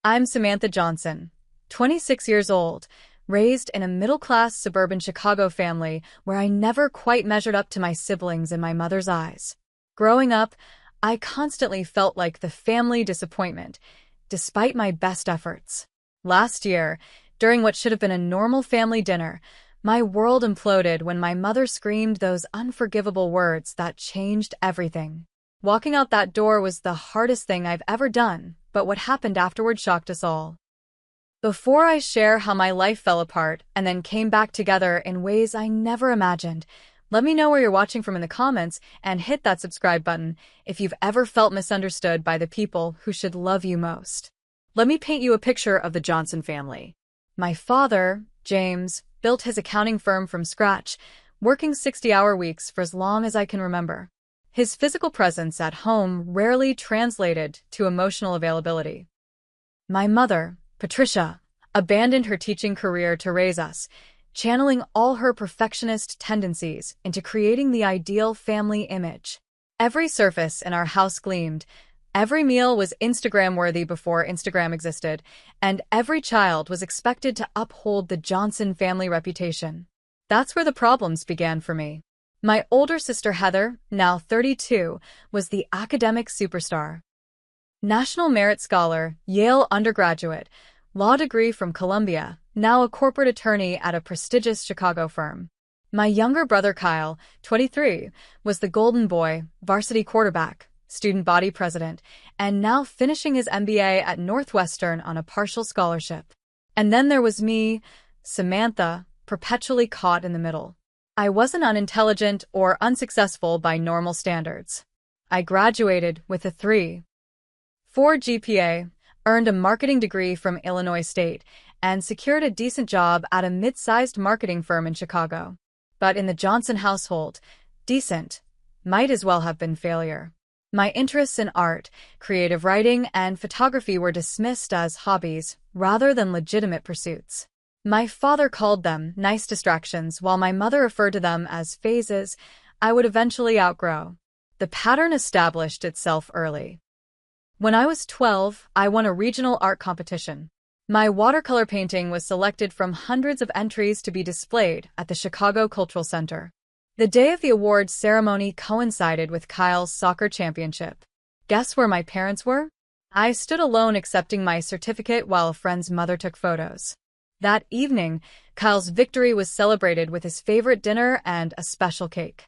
I'm Samantha Johnson, 26 years old, raised in a middle-class suburban Chicago family where I never quite measured up to my siblings in my mother's eyes. Growing up, I constantly felt like the family disappointment, despite my best efforts. Last year, during what should have been a normal family dinner, my world imploded when my mother screamed those unforgivable words that changed everything. Walking out that door was the hardest thing I've ever done, but what happened afterward shocked us all. Before I share how my life fell apart and then came back together in ways I never imagined, let me know where you're watching from in the comments and hit that subscribe button if you've ever felt misunderstood by the people who should love you most. Let me paint you a picture of the Johnson family. My father, James, built his accounting firm from scratch, working 60-hour weeks for as long as I can remember. His physical presence at home rarely translated to emotional availability. My mother, Patricia, abandoned her teaching career to raise us, channeling all her perfectionist tendencies into creating the ideal family image. Every surface in our house gleamed, every meal was Instagram-worthy before Instagram existed, and every child was expected to uphold the Johnson family reputation. That's where the problems began for me. My older sister Heather, now 32, was the academic superstar. National Merit Scholar, Yale undergraduate, law degree from Columbia, now a corporate attorney at a prestigious Chicago firm. My younger brother Kyle, 23, was the golden boy, varsity quarterback, student body president, and now finishing his MBA at Northwestern on a partial scholarship. And then there was me, Samantha, perpetually caught in the middle. I wasn't unintelligent or unsuccessful by normal standards. I graduated with a 3.4 GPA, earned a marketing degree from Illinois State, and secured a decent job at a mid-sized marketing firm in Chicago. But in the Johnson household, decent might as well have been failure. My interests in art, creative writing, and photography were dismissed as hobbies rather than legitimate pursuits. My father called them nice distractions, while my mother referred to them as phases I would eventually outgrow. The pattern established itself early. When I was 12, I won a regional art competition. My watercolor painting was selected from hundreds of entries to be displayed at the Chicago Cultural Center. The day of the awards ceremony coincided with Kyle's soccer championship. Guess where my parents were? I stood alone accepting my certificate while a friend's mother took photos. That evening, Kyle's victory was celebrated with his favorite dinner and a special cake.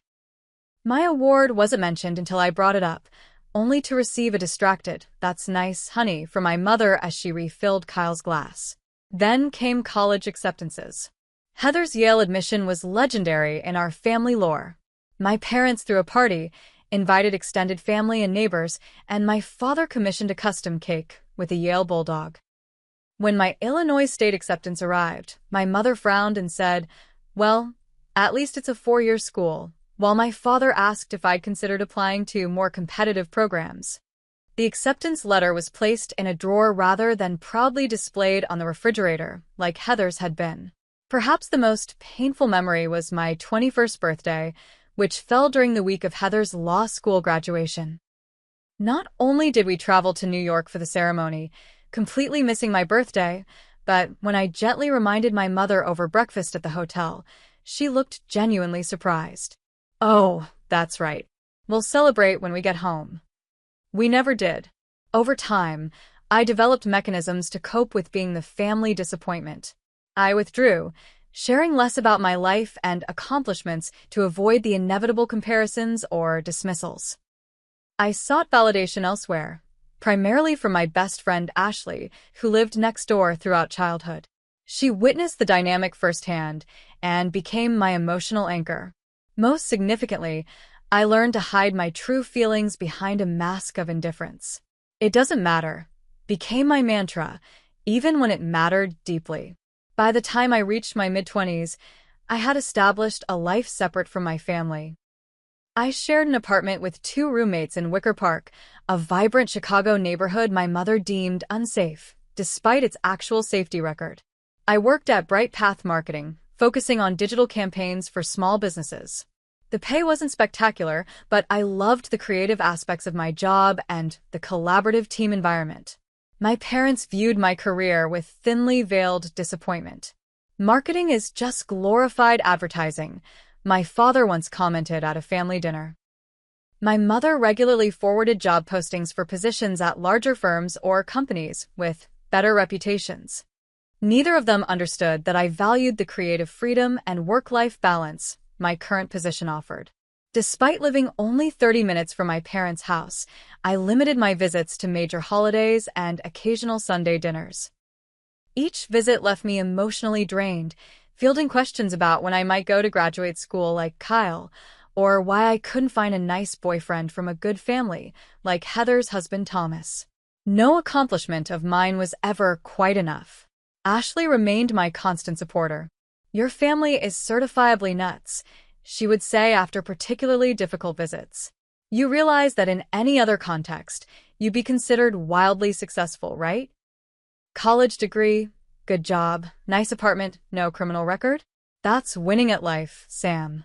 My award wasn't mentioned until I brought it up, only to receive a distracted, "That's nice, honey," from my mother as she refilled Kyle's glass. Then came college acceptances. Heather's Yale admission was legendary in our family lore. My parents threw a party, invited extended family and neighbors, and my father commissioned a custom cake with a Yale bulldog. When my Illinois State acceptance arrived, my mother frowned and said, "Well, at least it's a 4-year school," while my father asked if I'd considered applying to more competitive programs. The acceptance letter was placed in a drawer rather than proudly displayed on the refrigerator, like Heather's had been. Perhaps the most painful memory was my 21st birthday, which fell during the week of Heather's law school graduation. Not only did we travel to New York for the ceremony, completely missing my birthday, but when I gently reminded my mother over breakfast at the hotel, she looked genuinely surprised. "Oh, that's right. We'll celebrate when we get home." We never did. Over time, I developed mechanisms to cope with being the family disappointment. I withdrew, sharing less about my life and accomplishments to avoid the inevitable comparisons or dismissals. I sought validation elsewhere, primarily from my best friend Ashley, who lived next door throughout childhood. She witnessed the dynamic firsthand and became my emotional anchor. Most significantly, I learned to hide my true feelings behind a mask of indifference. "It doesn't matter" became my mantra, even when it mattered deeply. By the time I reached my mid-20s, I had established a life separate from my family. I shared an apartment with 2 roommates in Wicker Park, a vibrant Chicago neighborhood my mother deemed unsafe, despite its actual safety record. I worked at Bright Path Marketing, focusing on digital campaigns for small businesses. The pay wasn't spectacular, but I loved the creative aspects of my job and the collaborative team environment. My parents viewed my career with thinly veiled disappointment. Marketing is just glorified advertising, my father once commented at a family dinner. My mother regularly forwarded job postings for positions at larger firms or companies with better reputations. Neither of them understood that I valued the creative freedom and work-life balance my current position offered. Despite living only 30 minutes from my parents' house, I limited my visits to major holidays and occasional Sunday dinners. Each visit left me emotionally drained, fielding questions about when I might go to graduate school like Kyle, or why I couldn't find a nice boyfriend from a good family like Heather's husband Thomas. No accomplishment of mine was ever quite enough. Ashley remained my constant supporter. "Your family is certifiably nuts," she would say after particularly difficult visits. "You realize that in any other context, you'd be considered wildly successful, right? College degree, good job, nice apartment, no criminal record? That's winning at life, Sam."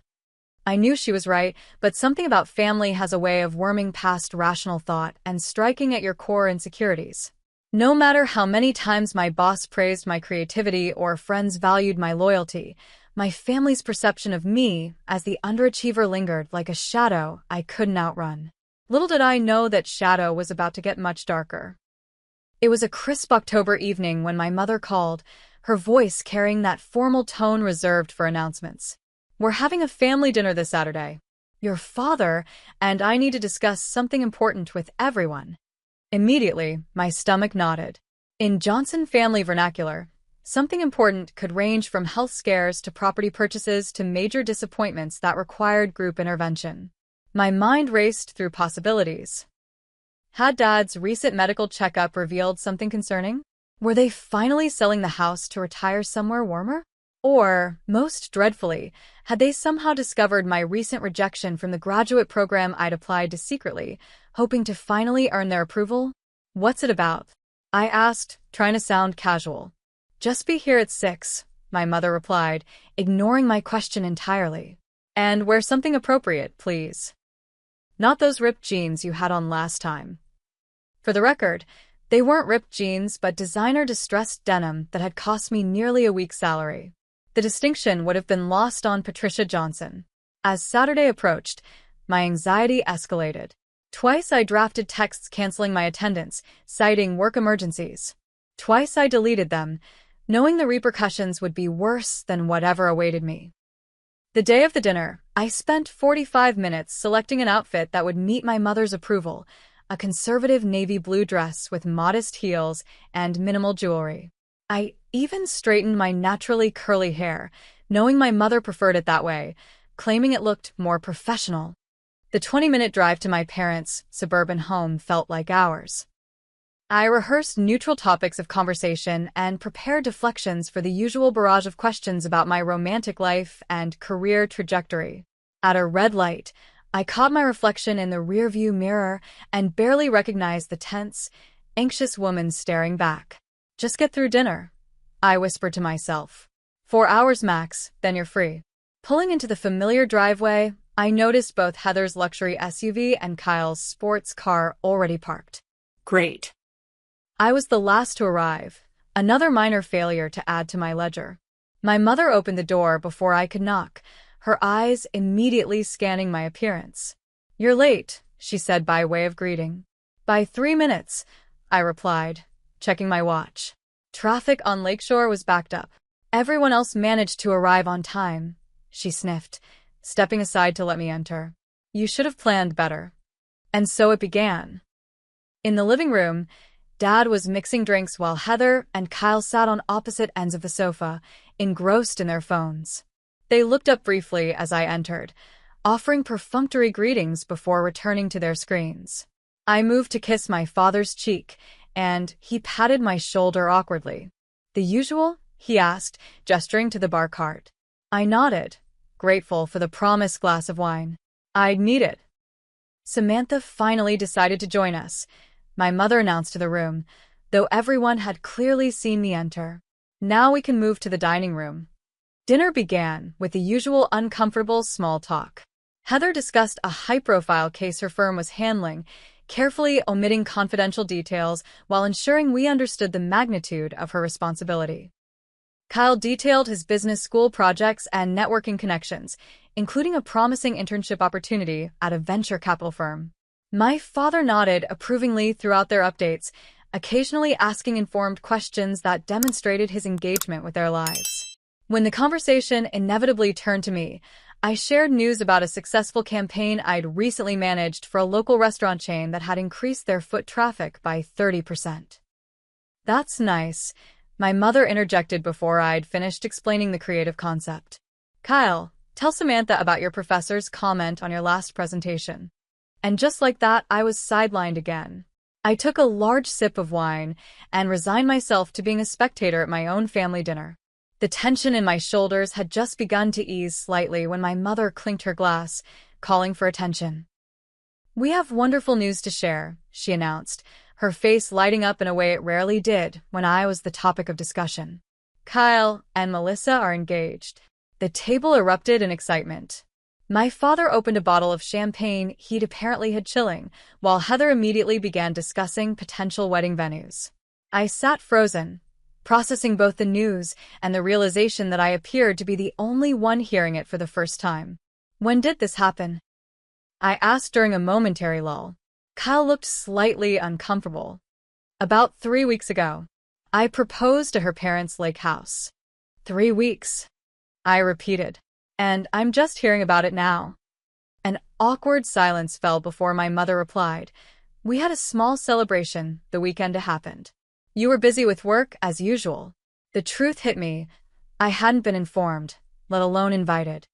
I knew she was right, but something about family has a way of worming past rational thought and striking at your core insecurities. No matter how many times my boss praised my creativity or friends valued my loyalty, my family's perception of me as the underachiever lingered like a shadow I couldn't outrun. Little did I know that shadow was about to get much darker. It was a crisp October evening when my mother called, her voice carrying that formal tone reserved for announcements. "We're having a family dinner this Saturday. Your father and I need to discuss something important with everyone." Immediately, my stomach knotted. In Johnson family vernacular, something important could range from health scares to property purchases to major disappointments that required group intervention. My mind raced through possibilities. Had Dad's recent medical checkup revealed something concerning? Were they finally selling the house to retire somewhere warmer? Or, most dreadfully, had they somehow discovered my recent rejection from the graduate program I'd applied to secretly, hoping to finally earn their approval? "What's it about?" I asked, trying to sound casual. "Just be here at 6, my mother replied, ignoring my question entirely. "And wear something appropriate, please. Not those ripped jeans you had on last time." For the record, they weren't ripped jeans but designer distressed denim that had cost me nearly a week's salary. The distinction would have been lost on Patricia Johnson. As Saturday approached, my anxiety escalated. Twice I drafted texts canceling my attendance, citing work emergencies. Twice I deleted them, knowing the repercussions would be worse than whatever awaited me. The day of the dinner, I spent 45 minutes selecting an outfit that would meet my mother's approval, a conservative navy blue dress with modest heels and minimal jewelry. I even straightened my naturally curly hair, knowing my mother preferred it that way, claiming it looked more professional. The 20-minute drive to my parents' suburban home felt like hours. I rehearsed neutral topics of conversation and prepared deflections for the usual barrage of questions about my romantic life and career trajectory. At a red light, I caught my reflection in the rearview mirror and barely recognized the tense, anxious woman staring back. "Just get through dinner," I whispered to myself. "4 hours max, then you're free." Pulling into the familiar driveway, I noticed both Heather's luxury SUV and Kyle's sports car already parked. Great. I was the last to arrive, another minor failure to add to my ledger. My mother opened the door before I could knock, her eyes immediately scanning my appearance. "You're late," she said by way of greeting. "By 3 minutes," I replied, checking my watch. Traffic on Lakeshore was backed up. "Everyone else managed to arrive on time," she sniffed, stepping aside to let me enter. "You should have planned better." And so it began. In the living room, Dad was mixing drinks while Heather and Kyle sat on opposite ends of the sofa, engrossed in their phones. They looked up briefly as I entered, offering perfunctory greetings before returning to their screens. I moved to kiss my father's cheek, and he patted my shoulder awkwardly. "The usual?" he asked, gesturing to the bar cart. I nodded, grateful for the promised glass of wine. "I'd need it." Samantha finally decided to join us, my mother announced to the room, though everyone had clearly seen me enter. "Now we can move to the dining room." Dinner began with the usual uncomfortable small talk. Heather discussed a high-profile case her firm was handling, carefully omitting confidential details while ensuring we understood the magnitude of her responsibility. Kyle detailed his business school projects and networking connections, including a promising internship opportunity at a venture capital firm. My father nodded approvingly throughout their updates, occasionally asking informed questions that demonstrated his engagement with their lives. When the conversation inevitably turned to me, I shared news about a successful campaign I'd recently managed for a local restaurant chain that had increased their foot traffic by 30%. That's nice, my mother interjected before I'd finished explaining the creative concept. Kyle, tell Samantha about your professor's comment on your last presentation. And just like that, I was sidelined again. I took a large sip of wine and resigned myself to being a spectator at my own family dinner. The tension in my shoulders had just begun to ease slightly when my mother clinked her glass, calling for attention. "We have wonderful news to share," she announced, her face lighting up in a way it rarely did when I was the topic of discussion. "Kyle and Melissa are engaged." The table erupted in excitement. My father opened a bottle of champagne he'd apparently had chilling, while Heather immediately began discussing potential wedding venues. I sat frozen, processing both the news and the realization that I appeared to be the only one hearing it for the first time. "When did this happen?" I asked during a momentary lull. Kyle looked slightly uncomfortable. "About 3 weeks ago. I proposed to her parents' lake house." 3 weeks, I repeated. "And I'm just hearing about it now." An awkward silence fell before my mother replied. "We had a small celebration the weekend it happened. You were busy with work, as usual." The truth hit me. I hadn't been informed, let alone invited.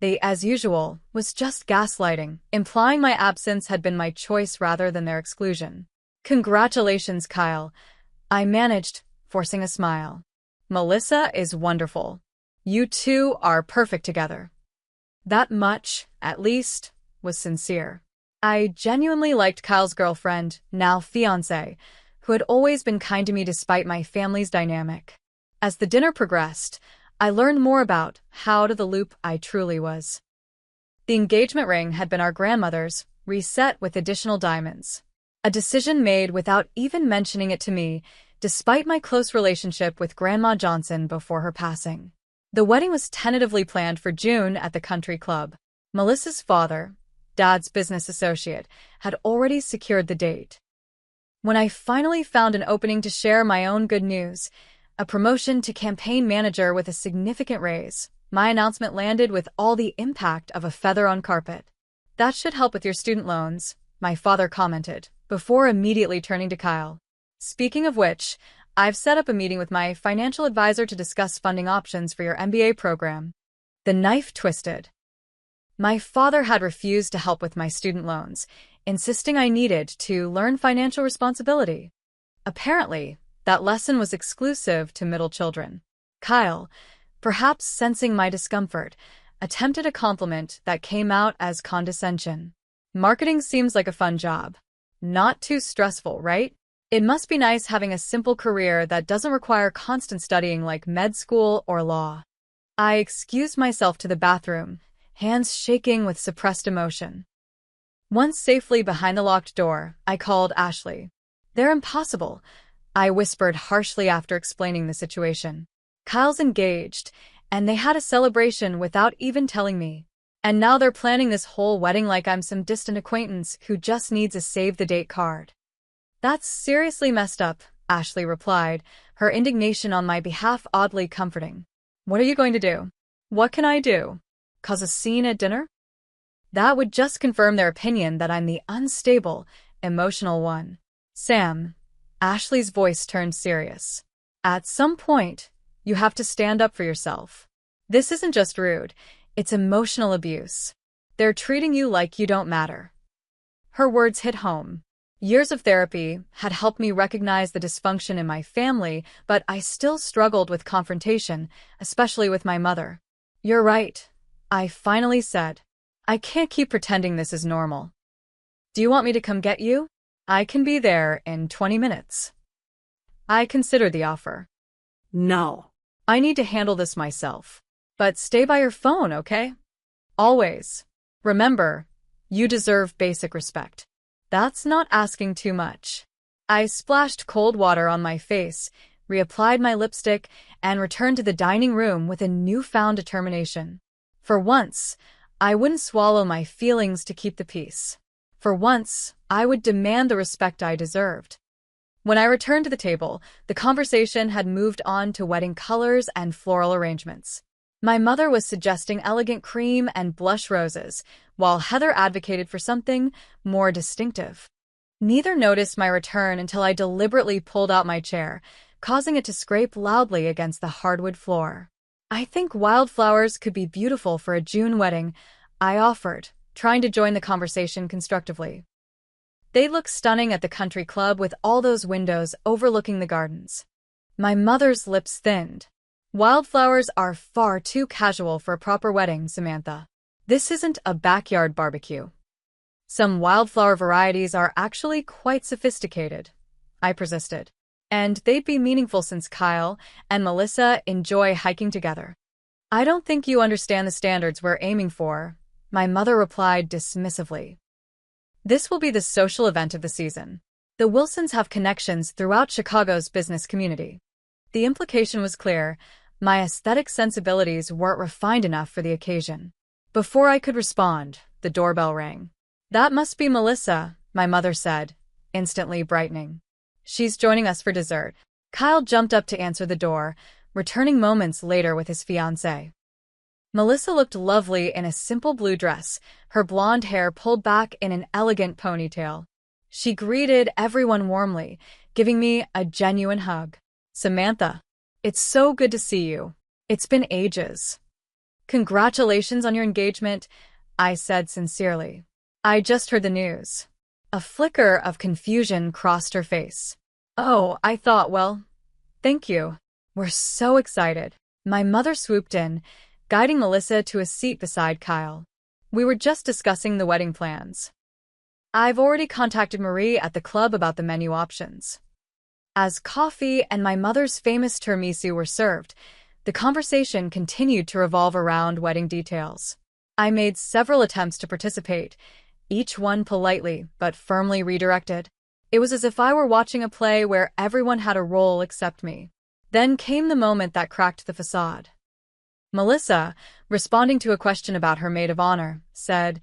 The "as usual" was just gaslighting, implying my absence had been my choice rather than their exclusion. "Congratulations, Kyle," I managed, forcing a smile. "Melissa is wonderful. You two are perfect together." That much, at least, was sincere. I genuinely liked Kyle's girlfriend, now fiancé, who had always been kind to me despite my family's dynamic. As the dinner progressed, I learned more about how to the loop I truly was. The engagement ring had been our grandmother's, reset with additional diamonds. A decision made without even mentioning it to me, despite my close relationship with Grandma Johnson before her passing. The wedding was tentatively planned for June at the country club. Melissa's father, Dad's business associate, had already secured the date. When I finally found an opening to share my own good news, a promotion to campaign manager with a significant raise, my announcement landed with all the impact of a feather on carpet. "That should help with your student loans," my father commented, before immediately turning to Kyle. "Speaking of which, I've set up a meeting with my financial advisor to discuss funding options for your MBA program." The knife twisted. My father had refused to help with my student loans, insisting I needed to learn financial responsibility. Apparently, that lesson was exclusive to middle children. Kyle, perhaps sensing my discomfort, attempted a compliment that came out as condescension. "Marketing seems like a fun job. Not too stressful, right? It must be nice having a simple career that doesn't require constant studying like med school or law." I excused myself to the bathroom, hands shaking with suppressed emotion. Once safely behind the locked door, I called Ashley. "They're impossible," I whispered harshly after explaining the situation. "Kyle's engaged, and they had a celebration without even telling me. And now they're planning this whole wedding like I'm some distant acquaintance who just needs a save-the-date card." "That's seriously messed up," Ashley replied, her indignation on my behalf oddly comforting. "What are you going to do?" "What can I do? Cause a scene at dinner?" That would just confirm their opinion that I'm the unstable, emotional one. "Sam," Ashley's voice turned serious. "At some point, you have to stand up for yourself. This isn't just rude, it's emotional abuse. They're treating you like you don't matter." Her words hit home. Years of therapy had helped me recognize the dysfunction in my family, but I still struggled with confrontation, especially with my mother. "You're right," I finally said. "I can't keep pretending this is normal. Do you want me to come get you? I can be there in 20 minutes. I considered the offer. "No. I need to handle this myself. But stay by your phone, okay? Always. Remember, you deserve basic respect." That's not asking too much. I splashed cold water on my face, reapplied my lipstick, and returned to the dining room with a newfound determination. For once, I wouldn't swallow my feelings to keep the peace. For once, I would demand the respect I deserved. When I returned to the table, the conversation had moved on to wedding colors and floral arrangements. My mother was suggesting elegant cream and blush roses, while Heather advocated for something more distinctive. Neither noticed my return until I deliberately pulled out my chair, causing it to scrape loudly against the hardwood floor. "I think wildflowers could be beautiful for a June wedding," I offered, trying to join the conversation constructively. "They look stunning at the country club with all those windows overlooking the gardens." My mother's lips thinned. "Wildflowers are far too casual for a proper wedding, Samantha. This isn't a backyard barbecue." "Some wildflower varieties are actually quite sophisticated," I persisted. "And they'd be meaningful since Kyle and Melissa enjoy hiking together." "I don't think you understand the standards we're aiming for," my mother replied dismissively. "This will be the social event of the season. The Wilsons have connections throughout Chicago's business community." The implication was clear. My aesthetic sensibilities weren't refined enough for the occasion. Before I could respond, the doorbell rang. "That must be Melissa," my mother said, instantly brightening. "She's joining us for dessert." Kyle jumped up to answer the door, returning moments later with his fiancée. Melissa looked lovely in a simple blue dress, her blonde hair pulled back in an elegant ponytail. She greeted everyone warmly, giving me a genuine hug. "Samantha, it's so good to see you. It's been ages." "Congratulations on your engagement," I said sincerely. "I just heard the news." A flicker of confusion crossed her face. "Oh, I thought, well, thank you. We're so excited." My mother swooped in, guiding Melissa to a seat beside Kyle. "We were just discussing the wedding plans. I've already contacted Marie at the club about the menu options." As coffee and my mother's famous tiramisu were served, the conversation continued to revolve around wedding details. I made several attempts to participate, each one politely but firmly redirected. It was as if I were watching a play where everyone had a role except me. Then came the moment that cracked the facade. Melissa, responding to a question about her maid of honor, said,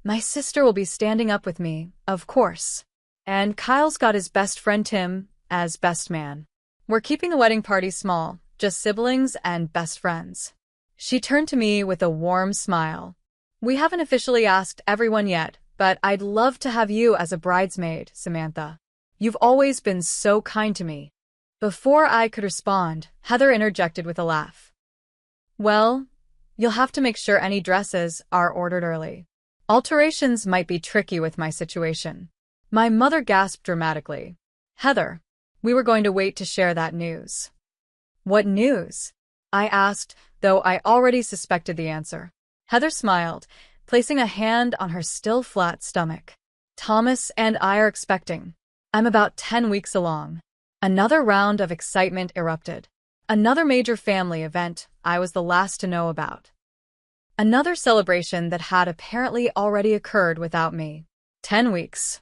"My sister will be standing up with me, of course. And Kyle's got his best friend Tim as best man. We're keeping the wedding party small, just siblings and best friends." She turned to me with a warm smile. "We haven't officially asked everyone yet, but I'd love to have you as a bridesmaid, Samantha. You've always been so kind to me." Before I could respond, Heather interjected with a laugh. "Well, you'll have to make sure any dresses are ordered early. Alterations might be tricky with my situation." My mother gasped dramatically. "Heather, we were going to wait to share that news." "What news?" I asked, though I already suspected the answer. Heather smiled, placing a hand on her still flat stomach. "Thomas and I are expecting. I'm about 10 weeks along." Another round of excitement erupted. Another major family event I was the last to know about. Another celebration that had apparently already occurred without me. 10 weeks.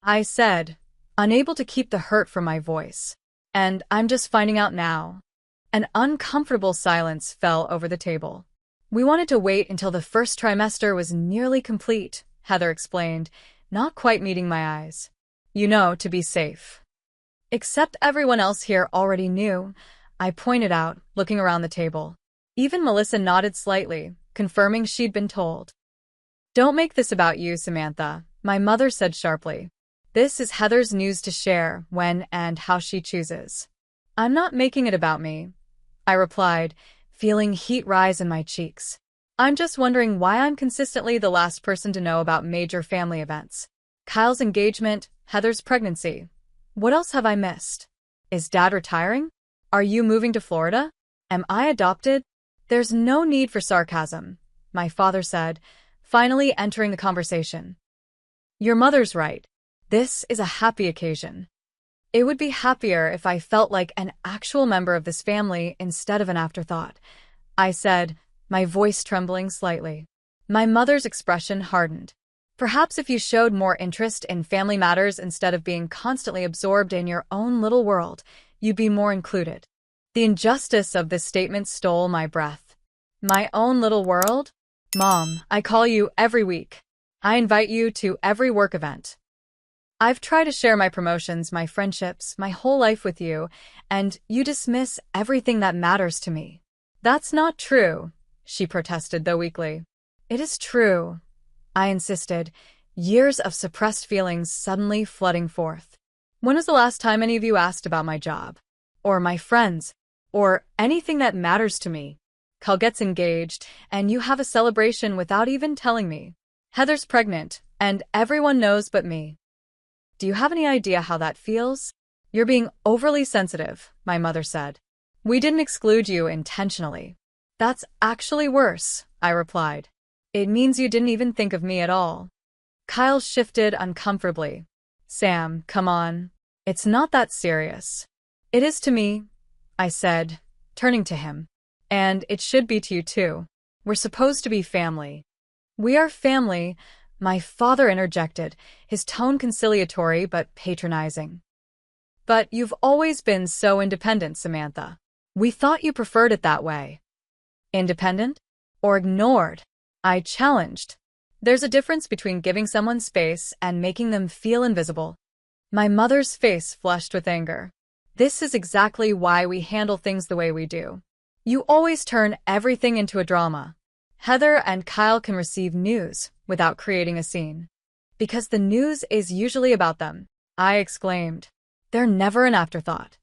I said, unable to keep the hurt from my voice. "And I'm just finding out now." An uncomfortable silence fell over the table. "We wanted to wait until the first trimester was nearly complete," Heather explained, not quite meeting my eyes. "You know, to be safe." "Except everyone else here already knew," I pointed out, looking around the table. Even Melissa nodded slightly, confirming she'd been told. "Don't make this about you, Samantha," my mother said sharply. "This is Heather's news to share when and how she chooses." "I'm not making it about me," I replied, feeling heat rise in my cheeks. "I'm just wondering why I'm consistently the last person to know about major family events. Kyle's engagement, Heather's pregnancy. What else have I missed? Is Dad retiring? Are you moving to Florida? Am I adopted?" "There's no need for sarcasm," my father said, finally entering the conversation. "Your mother's right. This is a happy occasion. It would be happier if I felt like an actual member of this family instead of an afterthought," I said, my voice trembling slightly. My mother's expression hardened. Perhaps if you showed more interest in family matters instead of being constantly absorbed in your own little world, you'd be more included. The injustice of this statement stole my breath. My own little world? Mom, I call you every week. I invite you to every work event. I've tried to share my promotions, my friendships, my whole life with you, and you dismiss everything that matters to me. That's not true, she protested, though weakly. It is true, I insisted, years of suppressed feelings suddenly flooding forth. When was the last time any of you asked about my job? Or my friends? Or anything that matters to me? Kyle gets engaged, and you have a celebration without even telling me. Heather's pregnant, and everyone knows but me. Do you have any idea how that feels? You're being overly sensitive, my mother said. We didn't exclude you intentionally. That's actually worse, I replied. It means you didn't even think of me at all. Kyle shifted uncomfortably. Sam, come on. It's not that serious. It is to me, I said, turning to him. And it should be to you too. We're supposed to be family. We are family, my father interjected, his tone conciliatory but patronizing. But you've always been so independent, Samantha. We thought you preferred it that way. Independent? Or ignored? I challenged. There's a difference between giving someone space and making them feel invisible. My mother's face flushed with anger. This is exactly why we handle things the way we do. You always turn everything into a drama. Heather and Kyle can receive news without creating a scene. Because the news is usually about them, I exclaimed. They're never an afterthought.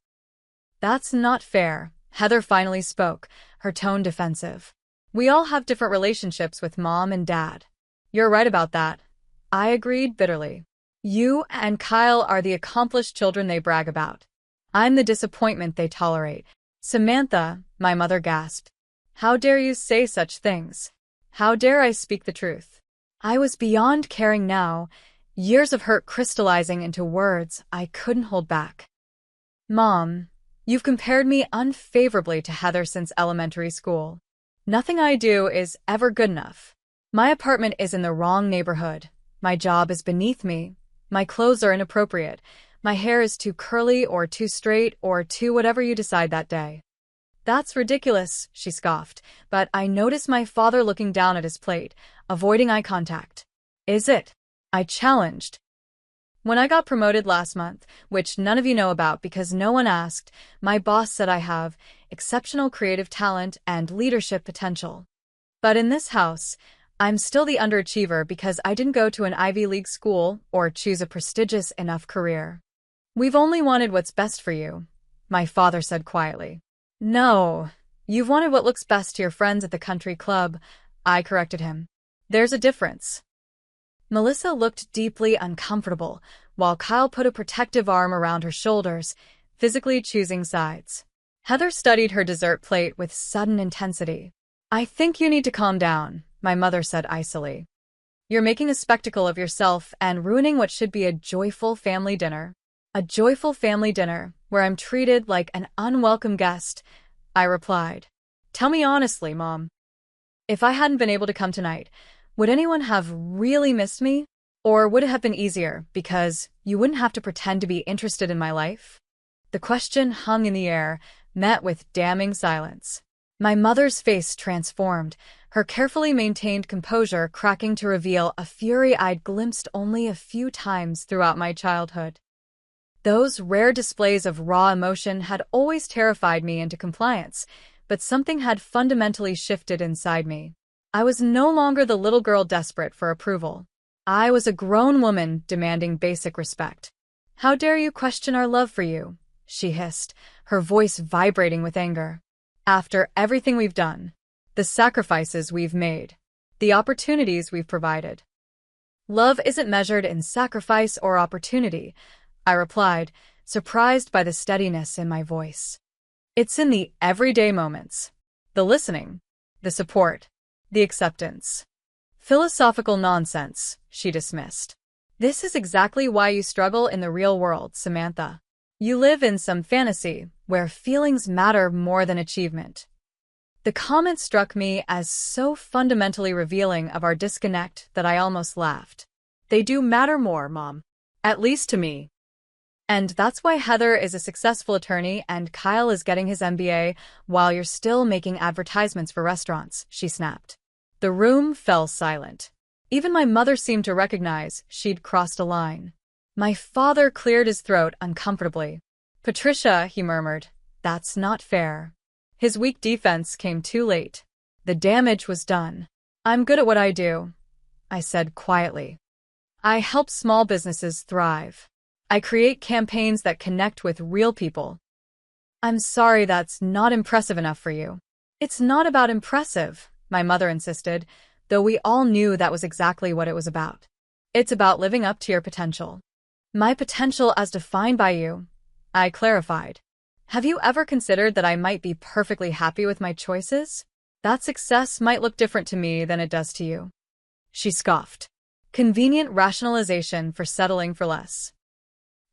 That's not fair, Heather finally spoke, her tone defensive. We all have different relationships with Mom and Dad. You're right about that. I agreed bitterly. You and Kyle are the accomplished children they brag about. I'm the disappointment they tolerate. Samantha, my mother gasped. How dare you say such things? How dare I speak the truth? I was beyond caring now, years of hurt crystallizing into words I couldn't hold back. Mom, you've compared me unfavorably to Heather since elementary school. Nothing I do is ever good enough. My apartment is in the wrong neighborhood. My job is beneath me. My clothes are inappropriate. My hair is too curly or too straight or too whatever you decide that day. That's ridiculous, she scoffed, but I noticed my father looking down at his plate, avoiding eye contact. Is it? I challenged. When I got promoted last month, which none of you know about because no one asked, my boss said I have exceptional creative talent and leadership potential. But in this house, I'm still the underachiever because I didn't go to an Ivy League school or choose a prestigious enough career. We've only wanted what's best for you, my father said quietly. No, you've wanted what looks best to your friends at the country club, I corrected him. There's a difference. Melissa looked deeply uncomfortable, while Kyle put a protective arm around her shoulders, physically choosing sides. Heather studied her dessert plate with sudden intensity. I think you need to calm down, my mother said icily. You're making a spectacle of yourself and ruining what should be a joyful family dinner. A joyful family dinner, where I'm treated like an unwelcome guest, I replied. Tell me honestly, Mom. If I hadn't been able to come tonight, would anyone have really missed me? Or would it have been easier because you wouldn't have to pretend to be interested in my life? The question hung in the air, met with damning silence. My mother's face transformed, her carefully maintained composure cracking to reveal a fury I'd glimpsed only a few times throughout my childhood. Those rare displays of raw emotion had always terrified me into compliance, but something had fundamentally shifted inside me. I was no longer the little girl desperate for approval. I was a grown woman demanding basic respect. How dare you question our love for you? She hissed, her voice vibrating with anger. After everything we've done, the sacrifices we've made, the opportunities we've provided. Love isn't measured in sacrifice or opportunity, I replied, surprised by the steadiness in my voice. It's in the everyday moments. The listening, the support, the acceptance. Philosophical nonsense, she dismissed. This is exactly why you struggle in the real world, Samantha. You live in some fantasy where feelings matter more than achievement. The comment struck me as so fundamentally revealing of our disconnect that I almost laughed. They do matter more, Mom. At least to me. And that's why Heather is a successful attorney and Kyle is getting his MBA while you're still making advertisements for restaurants, she snapped. The room fell silent. Even my mother seemed to recognize she'd crossed a line. My father cleared his throat uncomfortably. Patricia, he murmured, that's not fair. His weak defense came too late. The damage was done. I'm good at what I do, I said quietly. I help small businesses thrive. I create campaigns that connect with real people. I'm sorry that's not impressive enough for you. It's not about impressive, my mother insisted, though we all knew that was exactly what it was about. It's about living up to your potential. My potential as defined by you, I clarified. Have you ever considered that I might be perfectly happy with my choices? That success might look different to me than it does to you. She scoffed. Convenient rationalization for settling for less.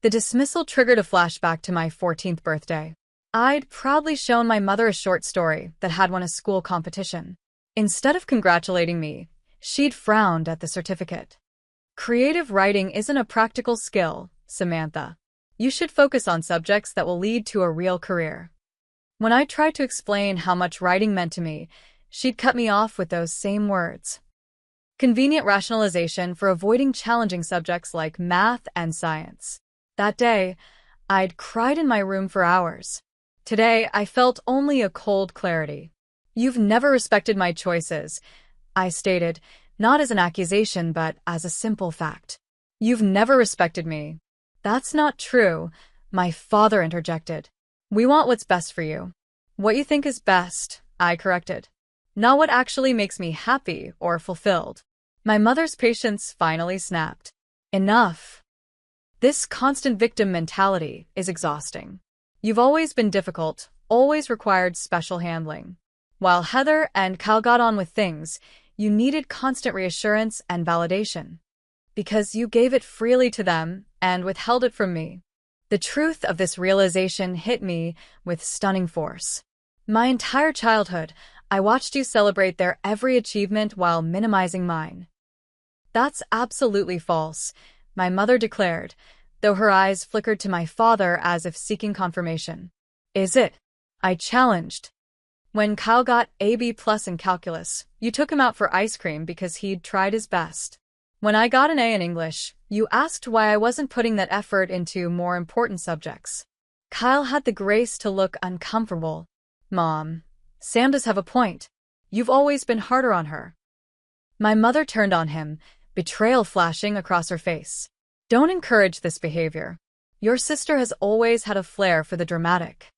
The dismissal triggered a flashback to my 14th birthday. I'd proudly shown my mother a short story that had won a school competition. Instead of congratulating me, she'd frowned at the certificate. Creative writing isn't a practical skill, Samantha. You should focus on subjects that will lead to a real career. When I tried to explain how much writing meant to me, she'd cut me off with those same words. Convenient rationalization for avoiding challenging subjects like math and science. That day, I'd cried in my room for hours. Today, I felt only a cold clarity. You've never respected my choices, I stated, not as an accusation but as a simple fact. You've never respected me. That's not true, my father interjected. We want what's best for you. What you think is best, I corrected. Not what actually makes me happy or fulfilled. My mother's patience finally snapped. Enough. This constant victim mentality is exhausting. You've always been difficult, always required special handling. While Heather and Kyle got on with things, you needed constant reassurance and validation. Because you gave it freely to them and withheld it from me. The truth of this realization hit me with stunning force. My entire childhood, I watched you celebrate their every achievement while minimizing mine. That's absolutely false, my mother declared, though her eyes flickered to my father as if seeking confirmation. Is it? I challenged. When Kyle got a B+ in calculus, you took him out for ice cream because he'd tried his best. When I got an A in English, you asked why I wasn't putting that effort into more important subjects. Kyle had the grace to look uncomfortable. Mom, Sam does have a point. You've always been harder on her. My mother turned on him, betrayal flashing across her face. Don't encourage this behavior. Your sister has always had a flair for the dramatic.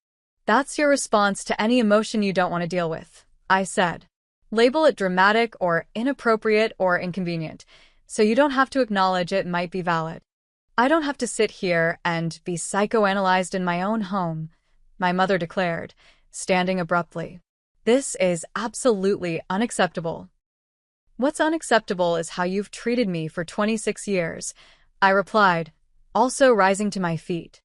That's your response to any emotion you don't want to deal with, I said. Label it dramatic or inappropriate or inconvenient, so you don't have to acknowledge it might be valid. I don't have to sit here and be psychoanalyzed in my own home, my mother declared, standing abruptly. This is absolutely unacceptable. What's unacceptable is how you've treated me for 26 years, I replied, also rising to my feet.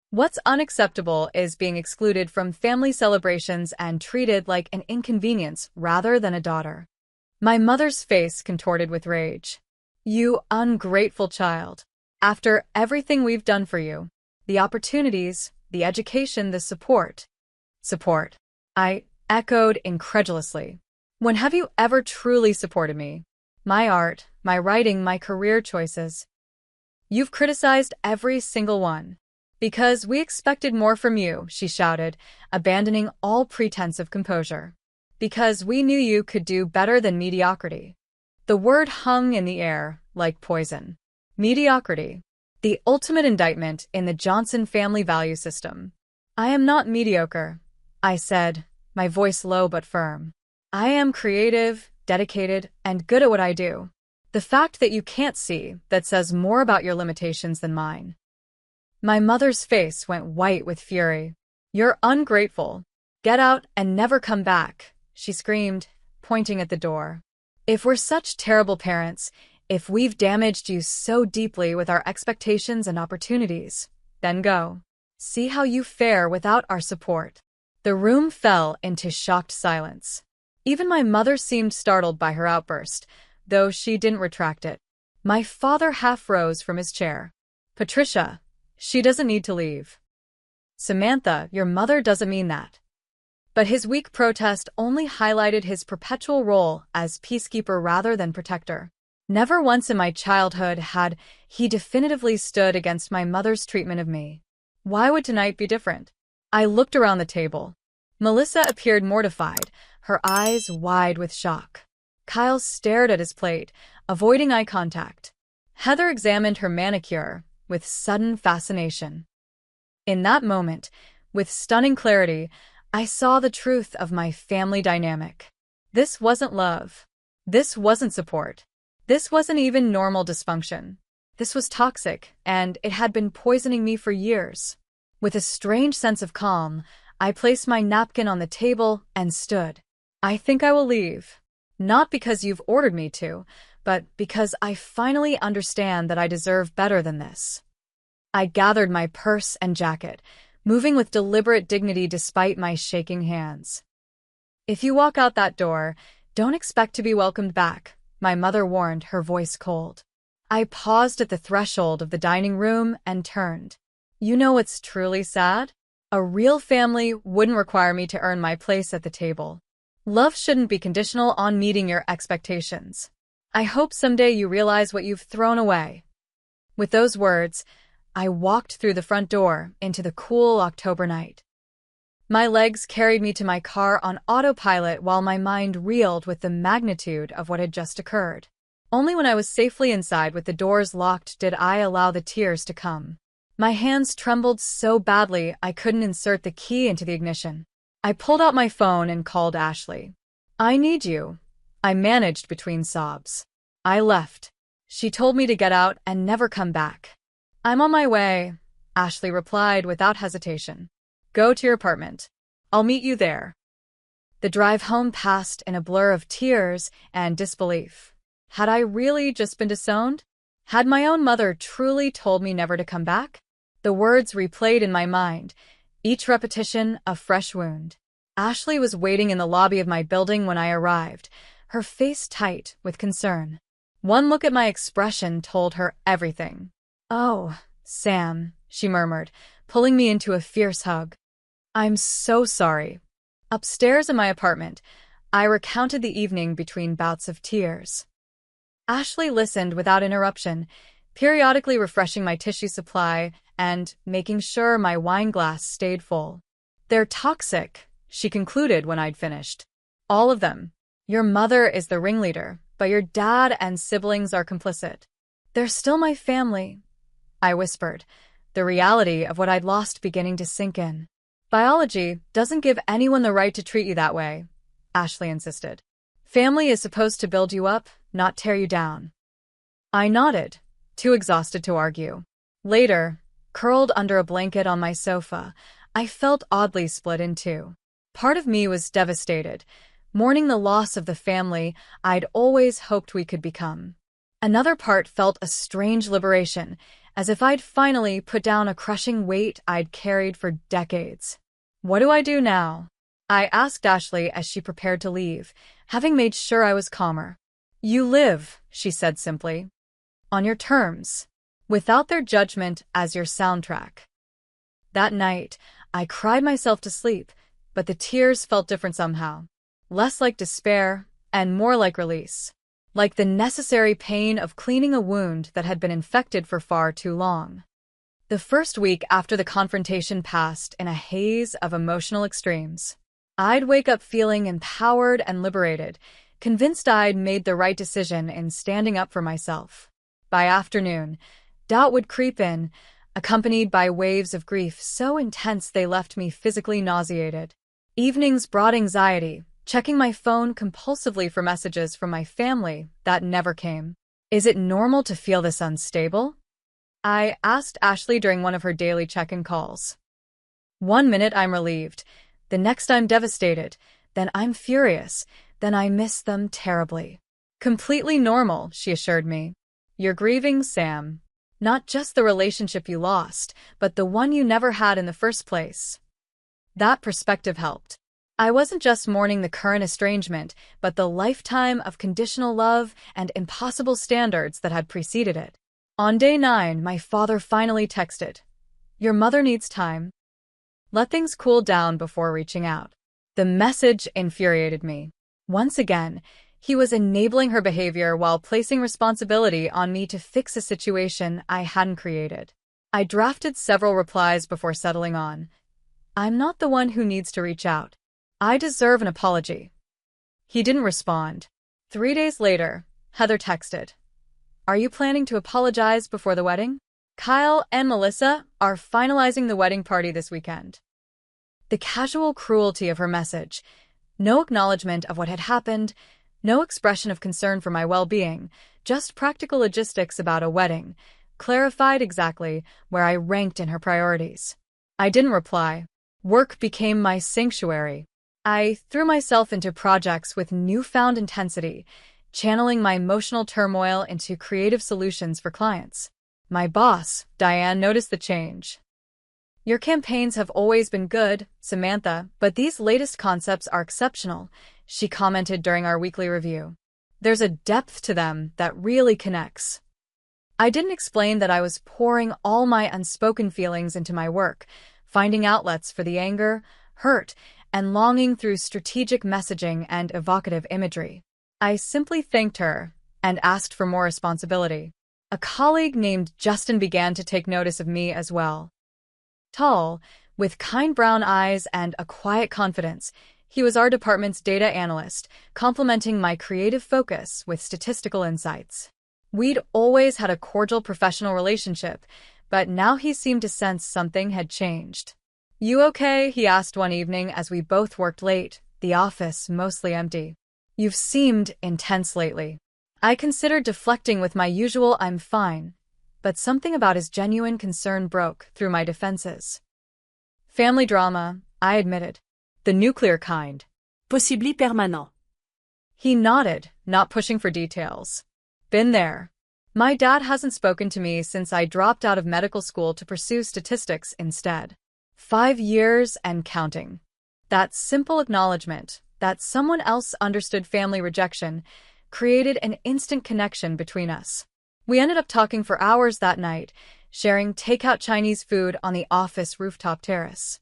What's unacceptable is being excluded from family celebrations and treated like an inconvenience rather than a daughter. My mother's face contorted with rage. You ungrateful child. After everything we've done for you, the opportunities, the education, the support. Support. I echoed incredulously. When have you ever truly supported me? My art, my writing, my career choices. You've criticized every single one. Because we expected more from you, she shouted, abandoning all pretense of composure. Because we knew you could do better than mediocrity. The word hung in the air like poison. Mediocrity. The ultimate indictment in the Johnson family value system. I am not mediocre, I said, my voice low but firm. I am creative, dedicated, and good at what I do. The fact that you can't see that says more about your limitations than mine. My mother's face went white with fury. You're ungrateful. Get out and never come back, she screamed, pointing at the door. If we're such terrible parents, if we've damaged you so deeply with our expectations and opportunities, then go. See how you fare without our support. The room fell into shocked silence. Even my mother seemed startled by her outburst, though she didn't retract it. My father half rose from his chair. Patricia, she doesn't need to leave. Samantha, your mother doesn't mean that. But his weak protest only highlighted his perpetual role as peacekeeper rather than protector. Never once in my childhood had he definitively stood against my mother's treatment of me. Why would tonight be different? I looked around the table. Melissa appeared mortified, her eyes wide with shock. Kyle stared at his plate, avoiding eye contact. Heather examined her manicure with sudden fascination. In that moment, with stunning clarity, I saw the truth of my family dynamic. This wasn't love. This wasn't support. This wasn't even normal dysfunction. This was toxic, and it had been poisoning me for years. With a strange sense of calm, I placed my napkin on the table and stood. I think I will leave. Not because you've ordered me to, but because I finally understand that I deserve better than this. I gathered my purse and jacket, moving with deliberate dignity despite my shaking hands. If you walk out that door, don't expect to be welcomed back, my mother warned, her voice cold. I paused at the threshold of the dining room and turned. You know what's truly sad? A real family wouldn't require me to earn my place at the table. Love shouldn't be conditional on meeting your expectations. I hope someday you realize what you've thrown away. With those words, I walked through the front door into the cool October night. My legs carried me to my car on autopilot while my mind reeled with the magnitude of what had just occurred. Only when I was safely inside with the doors locked did I allow the tears to come. My hands trembled so badly I couldn't insert the key into the ignition. I pulled out my phone and called Ashley. I need you, I managed between sobs. I left. She told me to get out and never come back. I'm on my way, Ashley replied without hesitation. Go to your apartment. I'll meet you there. The drive home passed in a blur of tears and disbelief. Had I really just been disowned? Had my own mother truly told me never to come back? The words replayed in my mind, each repetition a fresh wound. Ashley was waiting in the lobby of my building when I arrived, her face tight with concern. One look at my expression told her everything. Oh, Sam, she murmured, pulling me into a fierce hug. I'm so sorry. Upstairs in my apartment, I recounted the evening between bouts of tears. Ashley listened without interruption, periodically refreshing my tissue supply and making sure my wine glass stayed full. They're toxic, she concluded when I'd finished. All of them. Your mother is the ringleader, but your dad and siblings are complicit. They're still my family, I whispered, the reality of what I'd lost beginning to sink in. Biology doesn't give anyone the right to treat you that way, Ashley insisted. Family is supposed to build you up, not tear you down. I nodded, too exhausted to argue. Later, curled under a blanket on my sofa, I felt oddly split in two. Part of me was devastated, mourning the loss of the family I'd always hoped we could become. Another part felt a strange liberation, as if I'd finally put down a crushing weight I'd carried for decades. What do I do now? I asked Ashley as she prepared to leave, having made sure I was calmer. You live, she said simply. On your terms, without their judgment as your soundtrack. That night, I cried myself to sleep, but the tears felt different somehow. Less like despair, and more like release. Like the necessary pain of cleaning a wound that had been infected for far too long. The first week after the confrontation passed in a haze of emotional extremes. I'd wake up feeling empowered and liberated, convinced I'd made the right decision in standing up for myself. By afternoon, doubt would creep in, accompanied by waves of grief so intense they left me physically nauseated. Evenings brought anxiety, checking my phone compulsively for messages from my family that never came. Is it normal to feel this unstable? I asked Ashley during one of her daily check-in calls. One minute I'm relieved, the next I'm devastated, then I'm furious, then I miss them terribly. Completely normal, she assured me. You're grieving, Sam. Not just the relationship you lost, but the one you never had in the first place. That perspective helped. I wasn't just mourning the current estrangement, but the lifetime of conditional love and impossible standards that had preceded it. On day 9, my father finally texted, "Your mother needs time. Let things cool down before reaching out." The message infuriated me. Once again, he was enabling her behavior while placing responsibility on me to fix a situation I hadn't created. I drafted several replies before settling on, "I'm not the one who needs to reach out. I deserve an apology." He didn't respond. 3 days later, Heather texted, "Are you planning to apologize before the wedding? Kyle and Melissa are finalizing the wedding party this weekend." The casual cruelty of her message, no acknowledgement of what had happened, no expression of concern for my well-being, just practical logistics about a wedding, clarified exactly where I ranked in her priorities. I didn't reply. Work became my sanctuary. I threw myself into projects with newfound intensity, channeling my emotional turmoil into creative solutions for clients. My boss, Diane, noticed the change. "Your campaigns have always been good, Samantha, but these latest concepts are exceptional," she commented during our weekly review. "There's a depth to them that really connects." I didn't explain that I was pouring all my unspoken feelings into my work, finding outlets for the anger, hurt, and longing through strategic messaging and evocative imagery. I simply thanked her and asked for more responsibility. A colleague named Justin began to take notice of me as well. Tall, with kind brown eyes and a quiet confidence, he was our department's data analyst, complementing my creative focus with statistical insights. We'd always had a cordial professional relationship, but now he seemed to sense something had changed. "You okay?" he asked one evening as we both worked late, the office mostly empty. "You've seemed intense lately." I considered deflecting with my usual "I'm fine," but something about his genuine concern broke through my defenses. "Family drama," I admitted. "The nuclear kind." Possibly permanent. He nodded, not pushing for details. "Been there. My dad hasn't spoken to me since I dropped out of medical school to pursue statistics instead. 5 years and counting." That simple acknowledgement that someone else understood family rejection created an instant connection between us. We ended up talking for hours that night, sharing takeout Chinese food on the office rooftop terrace.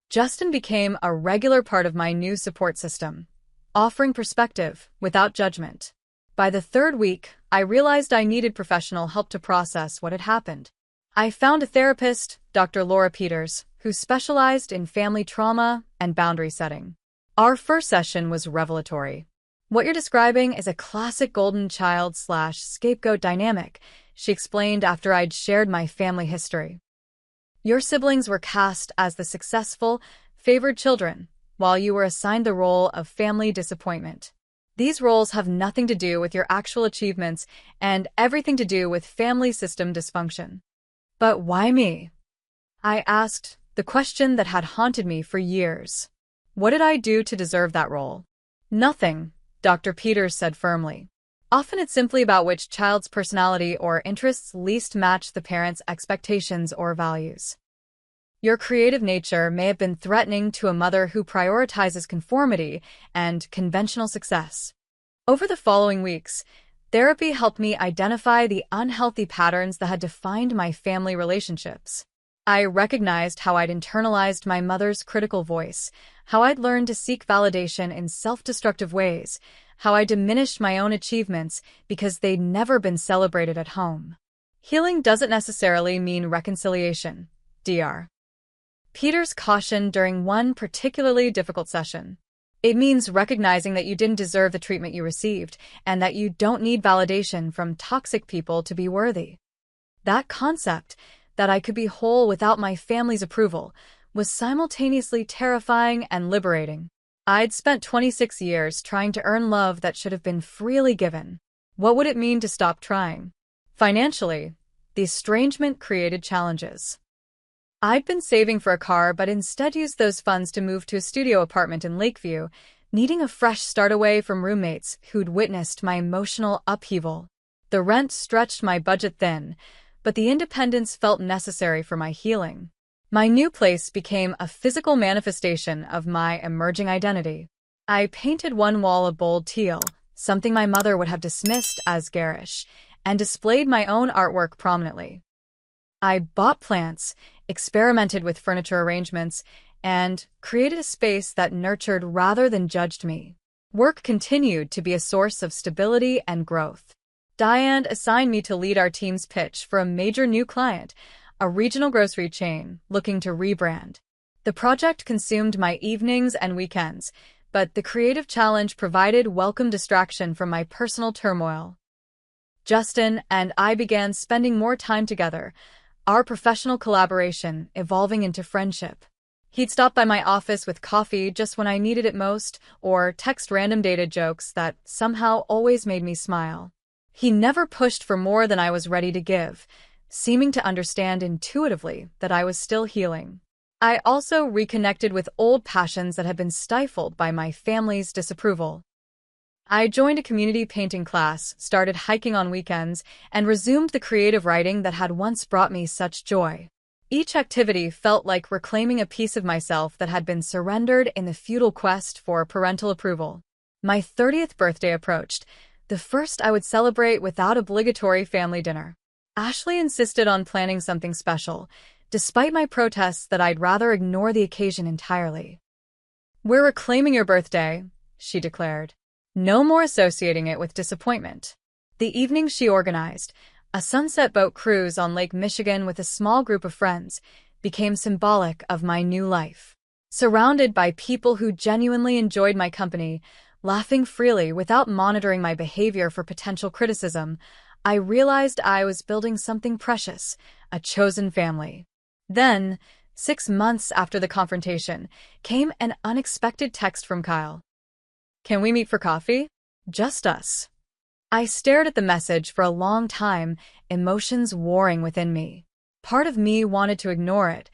Justin became a regular part of my new support system, offering perspective without judgment. By the 3rd week, I realized I needed professional help to process what had happened. I found a therapist, Dr. Laura Peters, who specialized in family trauma and boundary setting. Our first session was revelatory. "What you're describing is a classic golden child/scapegoat dynamic," she explained after I'd shared my family history. "Your siblings were cast as the successful, favored children, while you were assigned the role of family disappointment. These roles have nothing to do with your actual achievements and everything to do with family system dysfunction." "But why me?" I asked, the question that had haunted me for years. What did I do to deserve that role? "Nothing," Dr. Peters said firmly. "Often it's simply about which child's personality or interests least match the parent's expectations or values. Your creative nature may have been threatening to a mother who prioritizes conformity and conventional success." Over the following weeks, therapy helped me identify the unhealthy patterns that had defined my family relationships. I recognized how I'd internalized my mother's critical voice, how I'd learned to seek validation in self-destructive ways, how I diminished my own achievements because they'd never been celebrated at home. Healing doesn't necessarily mean reconciliation, Dr. Peters cautioned during one particularly difficult session. It means recognizing that you didn't deserve the treatment you received and that you don't need validation from toxic people to be worthy. That concept, that I could be whole without my family's approval, was simultaneously terrifying and liberating. I'd spent 26 years trying to earn love that should have been freely given. What would it mean to stop trying? Financially, the estrangement created challenges. I'd been saving for a car but instead used those funds to move to a studio apartment in Lakeview, needing a fresh start away from roommates who'd witnessed my emotional upheaval. The rent stretched my budget thin, but the independence felt necessary for my healing. My new place became a physical manifestation of my emerging identity. I painted one wall a bold teal, something my mother would have dismissed as garish, and displayed my own artwork prominently. I bought plants, experimented with furniture arrangements, and created a space that nurtured rather than judged me. Work continued to be a source of stability and growth. Diane assigned me to lead our team's pitch for a major new client, a regional grocery chain looking to rebrand. The project consumed my evenings and weekends, but the creative challenge provided welcome distraction from my personal turmoil. Justin and I began spending more time together, our professional collaboration evolving into friendship. He'd stop by my office with coffee just when I needed it most, or text random dated jokes that somehow always made me smile. He never pushed for more than I was ready to give, seeming to understand intuitively that I was still healing. I also reconnected with old passions that had been stifled by my family's disapproval. I joined a community painting class, started hiking on weekends, and resumed the creative writing that had once brought me such joy. Each activity felt like reclaiming a piece of myself that had been surrendered in the futile quest for parental approval. My 30th birthday approached, the first I would celebrate without obligatory family dinner. Ashley insisted on planning something special, despite my protests that I'd rather ignore the occasion entirely. "We're reclaiming your birthday," she declared. "No more associating it with disappointment." The evening she organized, a sunset boat cruise on Lake Michigan with a small group of friends, became symbolic of my new life. Surrounded by people who genuinely enjoyed my company, laughing freely without monitoring my behavior for potential criticism, I realized I was building something precious, a chosen family. Then, 6 months after the confrontation, came an unexpected text from Kyle. "Can we meet for coffee? Just us." I stared at the message for a long time, emotions warring within me. Part of me wanted to ignore it,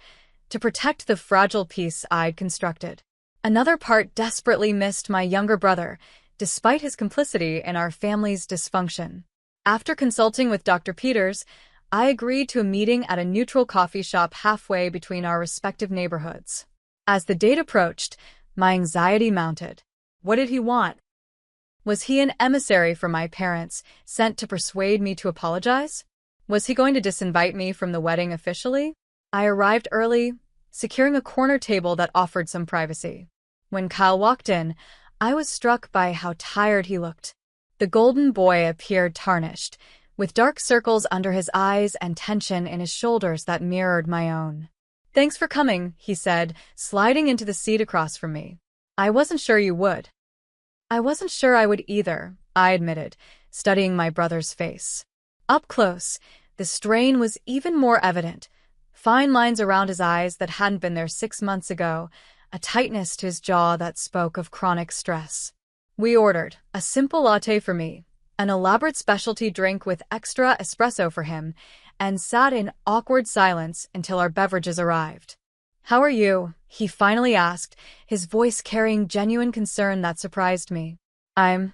to protect the fragile peace I'd constructed. Another part desperately missed my younger brother, despite his complicity in our family's dysfunction. After consulting with Dr. Peters, I agreed to a meeting at a neutral coffee shop halfway between our respective neighborhoods. As the date approached, my anxiety mounted. What did he want? Was he an emissary from my parents, sent to persuade me to apologize? Was he going to disinvite me from the wedding officially? I arrived early, securing a corner table that offered some privacy. When Kyle walked in, I was struck by how tired he looked. The golden boy appeared tarnished, with dark circles under his eyes and tension in his shoulders that mirrored my own. "Thanks for coming," he said, sliding into the seat across from me. "I wasn't sure you would." "I wasn't sure I would either," I admitted, studying my brother's face. Up close, the strain was even more evident. Fine lines around his eyes that hadn't been there 6 months ago, a tightness to his jaw that spoke of chronic stress. We ordered a simple latte for me, an elaborate specialty drink with extra espresso for him, and sat in awkward silence until our beverages arrived. "How are you?" he finally asked, his voice carrying genuine concern that surprised me. I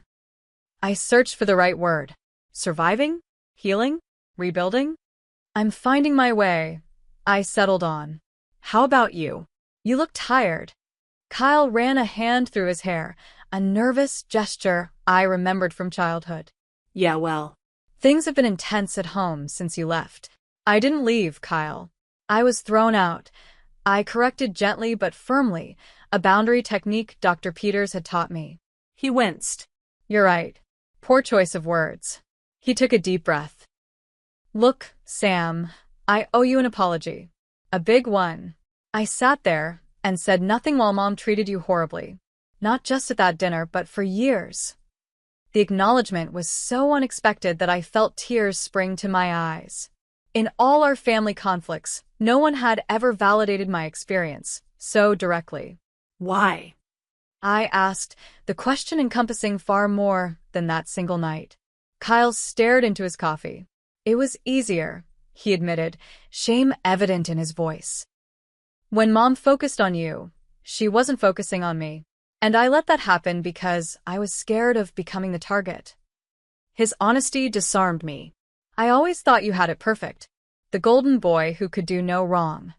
searched for the right word. Surviving? Healing? Rebuilding? "I'm finding my way," I settled on. "How about you? You look tired." Kyle ran a hand through his hair, a nervous gesture I remembered from childhood. "Yeah, well, "Things have been intense at home since you left." "I didn't leave, Kyle. I was thrown out." I corrected gently but firmly, a boundary technique Dr. Peters had taught me. He winced. "You're right. Poor choice of words." He took a deep breath. "Look, Sam, I owe you an apology. A big one." I sat there and said nothing while Mom treated you horribly. Not just at that dinner, but for years. The acknowledgement was so unexpected that I felt tears spring to my eyes. In all our family conflicts, no one had ever validated my experience so directly. "Why?" I asked, the question encompassing far more than that single night. Kyle stared into his coffee. "It was easier," he admitted, shame evident in his voice. "When Mom focused on you, she wasn't focusing on me. And I let that happen because I was scared of becoming the target." His honesty disarmed me. "I always thought you had it perfect. The golden boy who could do no wrong."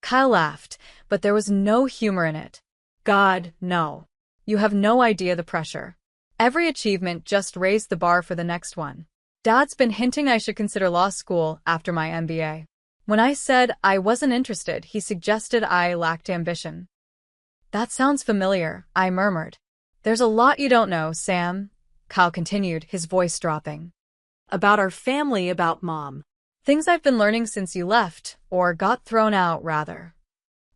Kyle laughed, but there was no humor in it. God, no. You have no idea the pressure. Every achievement just raised the bar for the next one. Dad's been hinting I should consider law school after my MBA. When I said I wasn't interested, he suggested I lacked ambition. That sounds familiar, I murmured. There's a lot you don't know, Sam, Kyle continued, his voice dropping. About our family, about Mom. Things I've been learning since you left, or got thrown out, rather.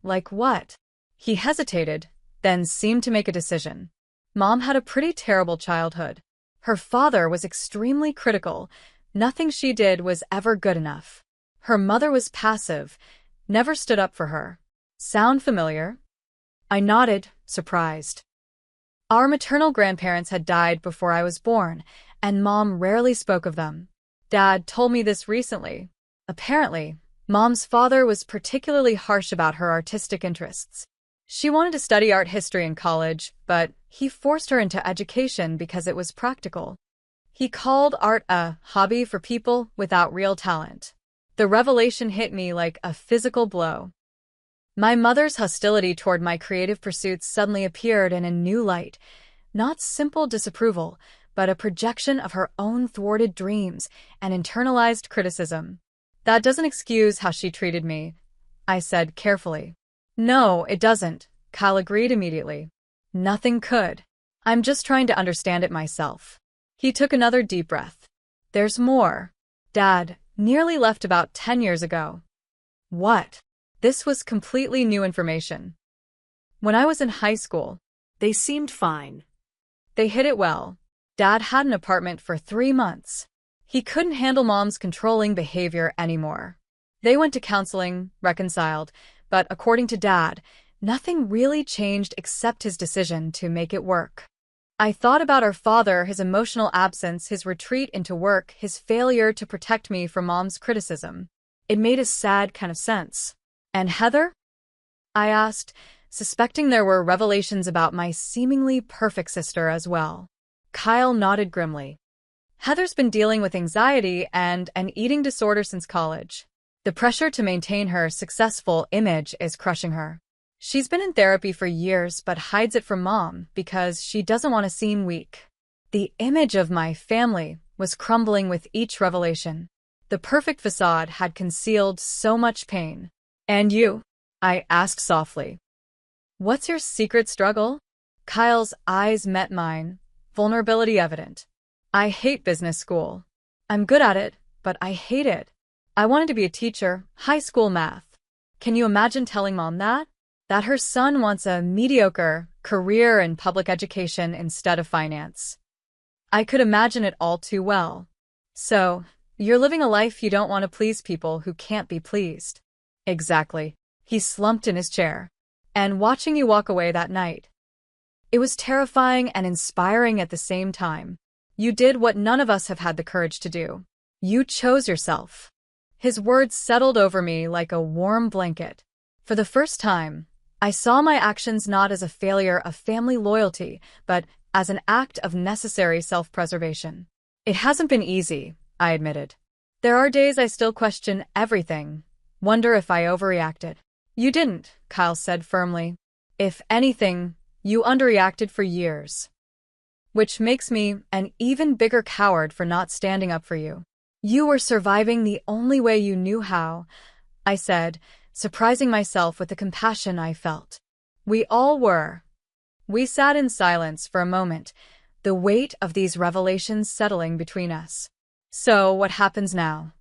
Like what? He hesitated, then seemed to make a decision. Mom had a pretty terrible childhood. Her father was extremely critical. Nothing she did was ever good enough. Her mother was passive, never stood up for her. Sound familiar? I nodded, surprised. Our maternal grandparents had died before I was born, and Mom rarely spoke of them. Dad told me this recently. Apparently, Mom's father was particularly harsh about her artistic interests. She wanted to study art history in college, but he forced her into education because it was practical. He called art a hobby for people without real talent. The revelation hit me like a physical blow. My mother's hostility toward my creative pursuits suddenly appeared in a new light. Not simple disapproval, but a projection of her own thwarted dreams and internalized criticism. That doesn't excuse how she treated me, I said carefully. No, it doesn't, Kyle agreed immediately. Nothing could. I'm just trying to understand it myself. He took another deep breath. There's more. Dad nearly left about 10 years ago. What? This was completely new information. When I was in high school, They seemed fine. they hid it well. Dad had an apartment for 3 months. He couldn't handle Mom's controlling behavior anymore. They went to counseling, reconciled, but according to Dad, nothing really changed except his decision to make it work. I thought about our father, his emotional absence, his retreat into work, his failure to protect me from Mom's criticism. It made a sad kind of sense. And Heather? I asked, suspecting there were revelations about my seemingly perfect sister as well. Kyle nodded grimly. Heather's been dealing with anxiety and an eating disorder since college. The pressure to maintain her successful image is crushing her. She's been in therapy for years but hides it from Mom because she doesn't want to seem weak. The image of my family was crumbling with each revelation. The perfect facade had concealed so much pain. And you? I asked softly. What's your secret struggle? Kyle's eyes met mine, vulnerability evident. I hate business school. I'm good at it, but I hate it. I wanted to be a teacher, high school math. Can you imagine telling Mom that? That her son wants a mediocre career in public education instead of finance. I could imagine it all too well. So, you're living a life you don't want to please people who can't be pleased. Exactly. He slumped in his chair. And watching you walk away that night. It was terrifying and inspiring at the same time. You did what none of us have had the courage to do. You chose yourself. His words settled over me like a warm blanket. For the first time, I saw my actions not as a failure of family loyalty, but as an act of necessary self-preservation. It hasn't been easy, I admitted. There are days I still question everything, wonder if I overreacted. You didn't, Kyle said firmly. If anything, you underreacted for years. Which makes me an even bigger coward for not standing up for you. You were surviving the only way you knew how, I said, surprising myself with the compassion I felt. We all were. We sat in silence for a moment, the weight of these revelations settling between us. So, what happens now?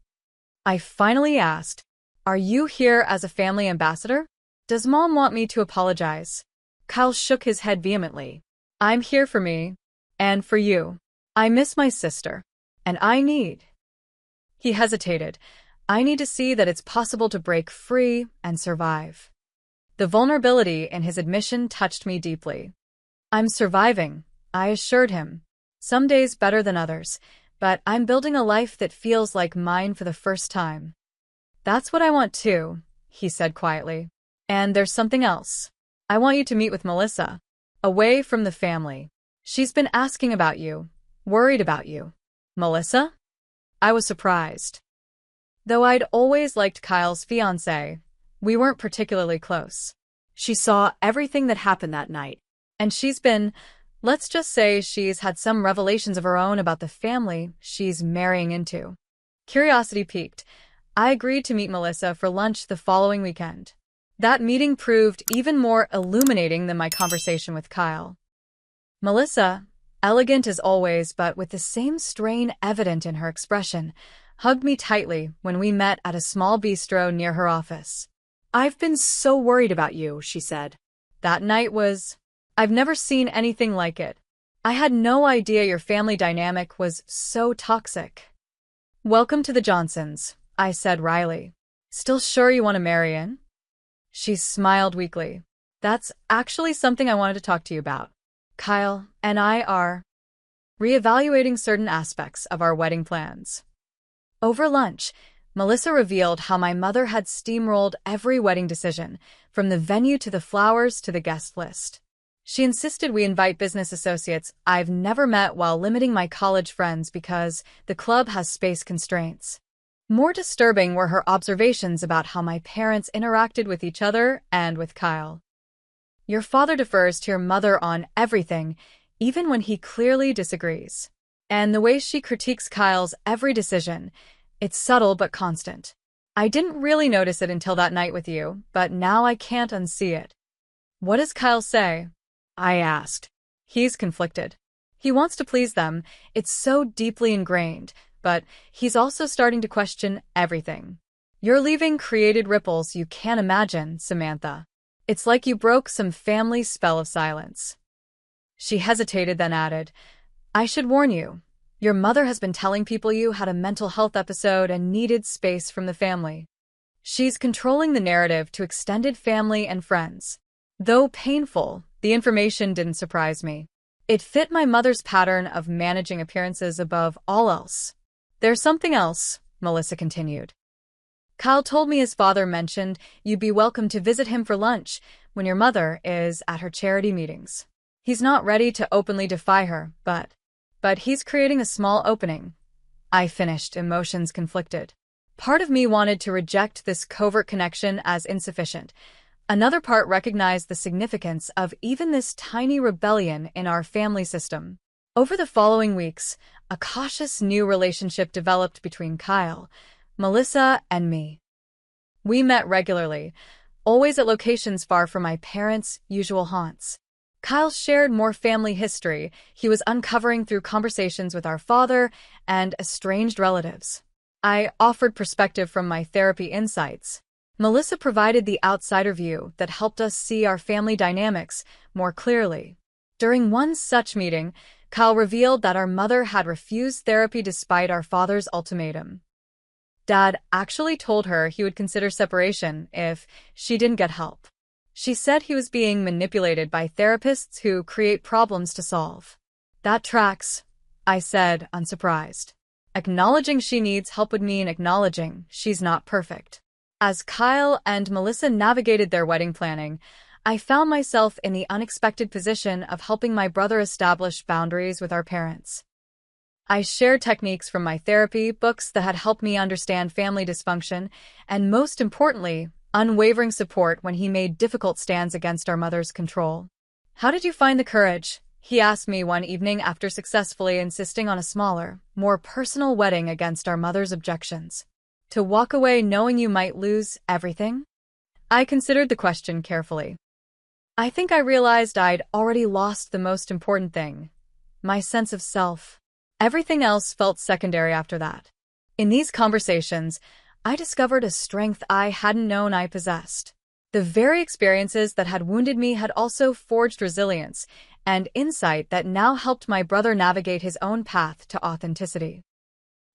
I finally asked, are you here as a family ambassador? Does Mom want me to apologize? Kyle shook his head vehemently. I'm here for me. And for you. I miss my sister. And I need. He hesitated. I need to see that it's possible to break free and survive. The vulnerability in his admission touched me deeply. I'm surviving, I assured him. Some days better than others, but I'm building a life that feels like mine for the first time. That's what I want too, he said quietly. And there's something else. I want you to meet with Melissa. Away from the family. She's been asking about you, worried about you. Melissa? I was surprised. Though I'd always liked Kyle's fiancée, We weren't particularly close. She saw everything that happened that night. And let's just say she's had some revelations of her own about the family she's marrying into. Curiosity piqued. I agreed to meet Melissa for lunch the following weekend. That meeting proved even more illuminating than my conversation with Kyle. Melissa, elegant as always but with the same strain evident in her expression, hugged me tightly when we met at a small bistro near her office. "I've been so worried about you," she said. That night I've never seen anything like it. I had no idea your family dynamic was so toxic. Welcome to the Johnsons, I said wryly. Still sure you want to marry in? She smiled weakly. That's actually something I wanted to talk to you about. Kyle and I are reevaluating certain aspects of our wedding plans. Over lunch, Melissa revealed how my mother had steamrolled every wedding decision, from the venue to the flowers to the guest list. She insisted we invite business associates I've never met while limiting my college friends because the club has space constraints. More disturbing were her observations about how my parents interacted with each other and with Kyle. Your father defers to your mother on everything, even when he clearly disagrees. And the way she critiques Kyle's every decision, it's subtle but constant. I didn't really notice it until that night with you, but now I can't unsee it. What does Kyle say? I asked. He's conflicted. He wants to please them, it's so deeply ingrained, but he's also starting to question everything. Your leaving created ripples you can't imagine, Samantha. It's like you broke some family spell of silence. She hesitated, then added, I should warn you. Your mother has been telling people you had a mental health episode and needed space from the family. She's controlling the narrative to extended family and friends. Though painful, the information didn't surprise me. It fit my mother's pattern of managing appearances above all else. There's something else, Melissa continued. Kyle told me his father mentioned you'd be welcome to visit him for lunch when your mother is at her charity meetings. He's not ready to openly defy her, but he's creating a small opening. I finished, emotions conflicted. Part of me wanted to reject this covert connection as insufficient. Another part recognized the significance of even this tiny rebellion in our family system. Over the following weeks, a cautious new relationship developed between Kyle, Melissa, and me. We met regularly, always at locations far from my parents' usual haunts. Kyle shared more family history he was uncovering through conversations with our father and estranged relatives. I offered perspective from my therapy insights. Melissa provided the outsider view that helped us see our family dynamics more clearly. During one such meeting, Kyle revealed that our mother had refused therapy despite our father's ultimatum. Dad actually told her he would consider separation if she didn't get help. She said he was being manipulated by therapists who create problems to solve. That tracks, I said, unsurprised. Acknowledging she needs help would mean acknowledging she's not perfect. As Kyle and Melissa navigated their wedding planning, I found myself in the unexpected position of helping my brother establish boundaries with our parents. I shared techniques from my therapy books that had helped me understand family dysfunction, and most importantly, unwavering support when he made difficult stands against our mother's control. How did you find the courage? He asked me one evening after successfully insisting on a smaller, more personal wedding against our mother's objections. To walk away knowing you might lose everything? I considered the question carefully. I think I realized I'd already lost the most important thing, my sense of self. Everything else felt secondary after that. In these conversations, I discovered a strength I hadn't known I possessed. The very experiences that had wounded me had also forged resilience and insight that now helped my brother navigate his own path to authenticity.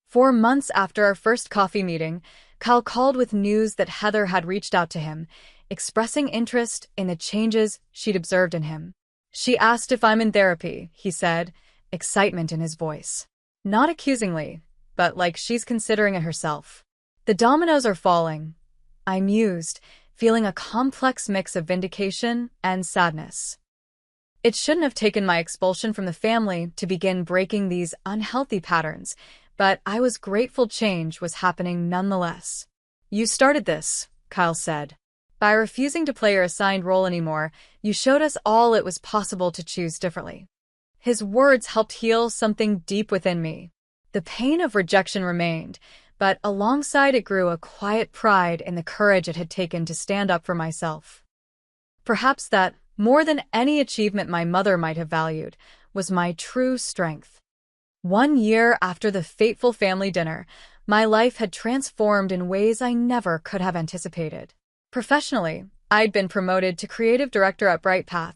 4 months after our first coffee meeting, Kyle called with news that Heather had reached out to him, expressing interest in the changes she'd observed in him. She asked if I'm in therapy, he said, excitement in his voice. Not accusingly, but like she's considering it herself. The dominoes are falling. I mused, feeling a complex mix of vindication and sadness. It shouldn't have taken my expulsion from the family to begin breaking these unhealthy patterns, but I was grateful change was happening nonetheless. You started this, Kyle said. By refusing to play your assigned role anymore, you showed us all it was possible to choose differently. His words helped heal something deep within me. The pain of rejection remained, but alongside it grew a quiet pride in the courage it had taken to stand up for myself. Perhaps that, more than any achievement my mother might have valued, was my true strength. 1 year after the fateful family dinner, my life had transformed in ways I never could have anticipated. Professionally, I'd been promoted to creative director at BrightPath,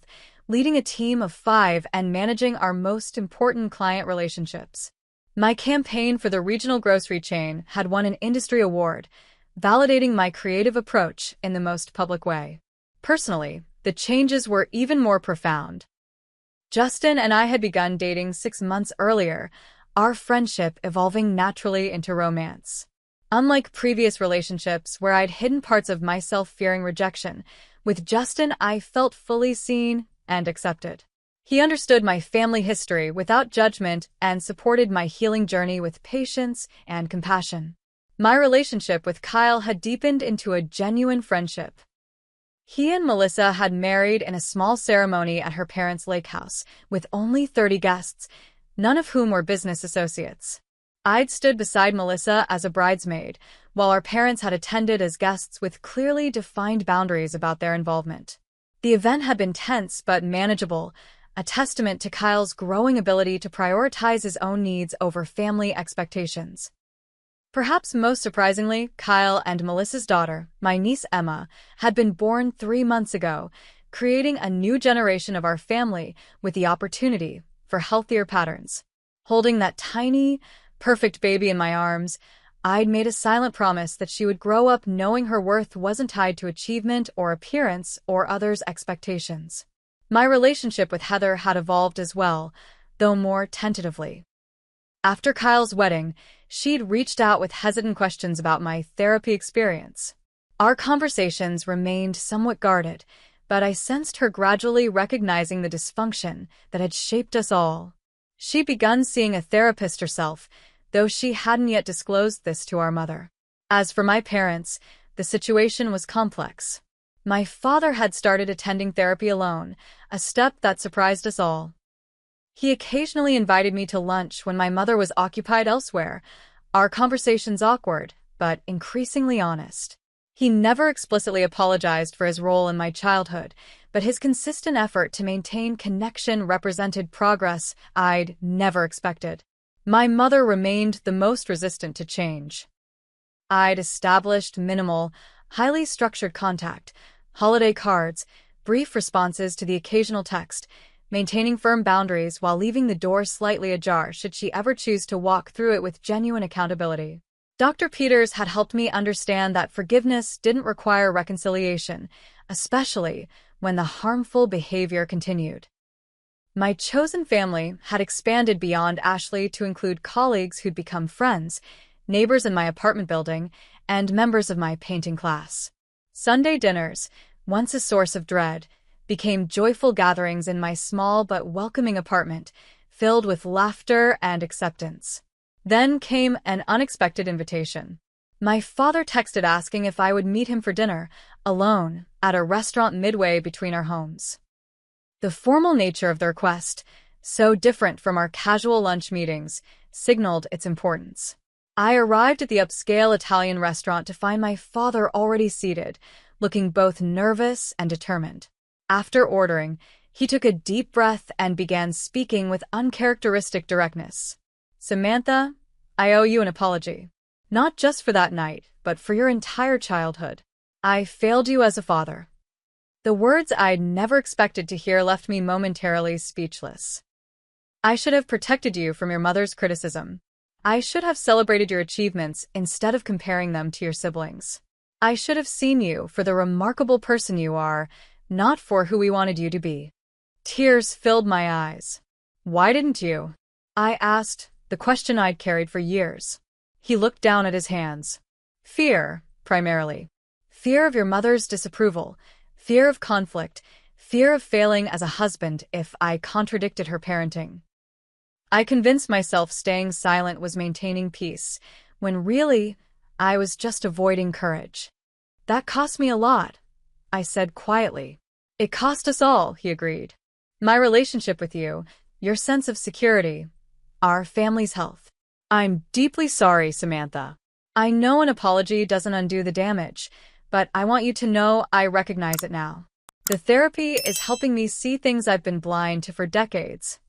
leading a team of 5 and managing our most important client relationships. My campaign for the regional grocery chain had won an industry award, validating my creative approach in the most public way. Personally, the changes were even more profound. Justin and I had begun dating 6 months earlier, our friendship evolving naturally into romance. Unlike previous relationships where I'd hidden parts of myself fearing rejection, with Justin I felt fully seen and accepted. He understood my family history without judgment and supported my healing journey with patience and compassion. My relationship with Kyle had deepened into a genuine friendship. He and Melissa had married in a small ceremony at her parents' lake house, with only 30 guests, none of whom were business associates. I'd stood beside Melissa as a bridesmaid, while our parents had attended as guests with clearly defined boundaries about their involvement. The event had been tense but manageable, a testament to Kyle's growing ability to prioritize his own needs over family expectations. Perhaps most surprisingly, Kyle and Melissa's daughter, my niece Emma, had been born 3 months ago, creating a new generation of our family with the opportunity for healthier patterns. Holding that tiny, perfect baby in my arms, I'd made a silent promise that she would grow up knowing her worth wasn't tied to achievement or appearance or others' expectations. My relationship with Heather had evolved as well, though more tentatively. After Kyle's wedding, she'd reached out with hesitant questions about my therapy experience. Our conversations remained somewhat guarded, but I sensed her gradually recognizing the dysfunction that had shaped us all. She'd begun seeing a therapist herself, though she hadn't yet disclosed this to our mother. As for my parents, the situation was complex. My father had started attending therapy alone, a step that surprised us all. He occasionally invited me to lunch when my mother was occupied elsewhere, our conversations awkward, but increasingly honest. He never explicitly apologized for his role in my childhood, but his consistent effort to maintain connection represented progress I'd never expected. My mother remained the most resistant to change. I'd established minimal, highly structured contact, holiday cards, brief responses to the occasional text, maintaining firm boundaries while leaving the door slightly ajar should she ever choose to walk through it with genuine accountability. Dr. Peters had helped me understand that forgiveness didn't require reconciliation, especially when the harmful behavior continued. My chosen family had expanded beyond Ashley to include colleagues who'd become friends, neighbors in my apartment building, and members of my painting class. Sunday dinners, once a source of dread, became joyful gatherings in my small but welcoming apartment, filled with laughter and acceptance. Then came an unexpected invitation. My father texted asking if I would meet him for dinner, alone, at a restaurant midway between our homes. The formal nature of the request, so different from our casual lunch meetings, signaled its importance. I arrived at the upscale Italian restaurant to find my father already seated, looking both nervous and determined. After ordering, he took a deep breath and began speaking with uncharacteristic directness. "Samantha, I owe you an apology. Not just for that night, but for your entire childhood. I failed you as a father." The words I'd never expected to hear left me momentarily speechless. I should have protected you from your mother's criticism. I should have celebrated your achievements instead of comparing them to your siblings. I should have seen you for the remarkable person you are, not for who we wanted you to be. Tears filled my eyes. "Why didn't you?" I asked, the question I'd carried for years. He looked down at his hands. "Fear, primarily. Fear of your mother's disapproval, fear of conflict, fear of failing as a husband if I contradicted her parenting." I convinced myself staying silent was maintaining peace, when really, I was just avoiding courage. That cost me a lot, I said quietly. It cost us all, he agreed. My relationship with you, your sense of security, our family's health. I'm deeply sorry, Samantha. I know an apology doesn't undo the damage, but I want you to know I recognize it now. The therapy is helping me see things I've been blind to for decades.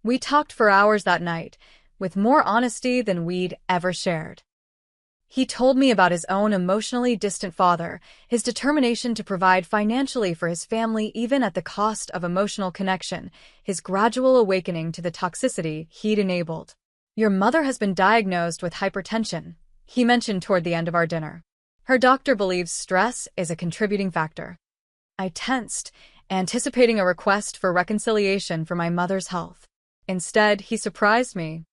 We talked for hours that night, with more honesty than we'd ever shared. He told me about his own emotionally distant father, his determination to provide financially for his family even at the cost of emotional connection, his gradual awakening to the toxicity he'd enabled. Your mother has been diagnosed with hypertension, he mentioned toward the end of our dinner. Her doctor believes stress is a contributing factor. I tensed, anticipating a request for reconciliation for my mother's health. Instead, he surprised me.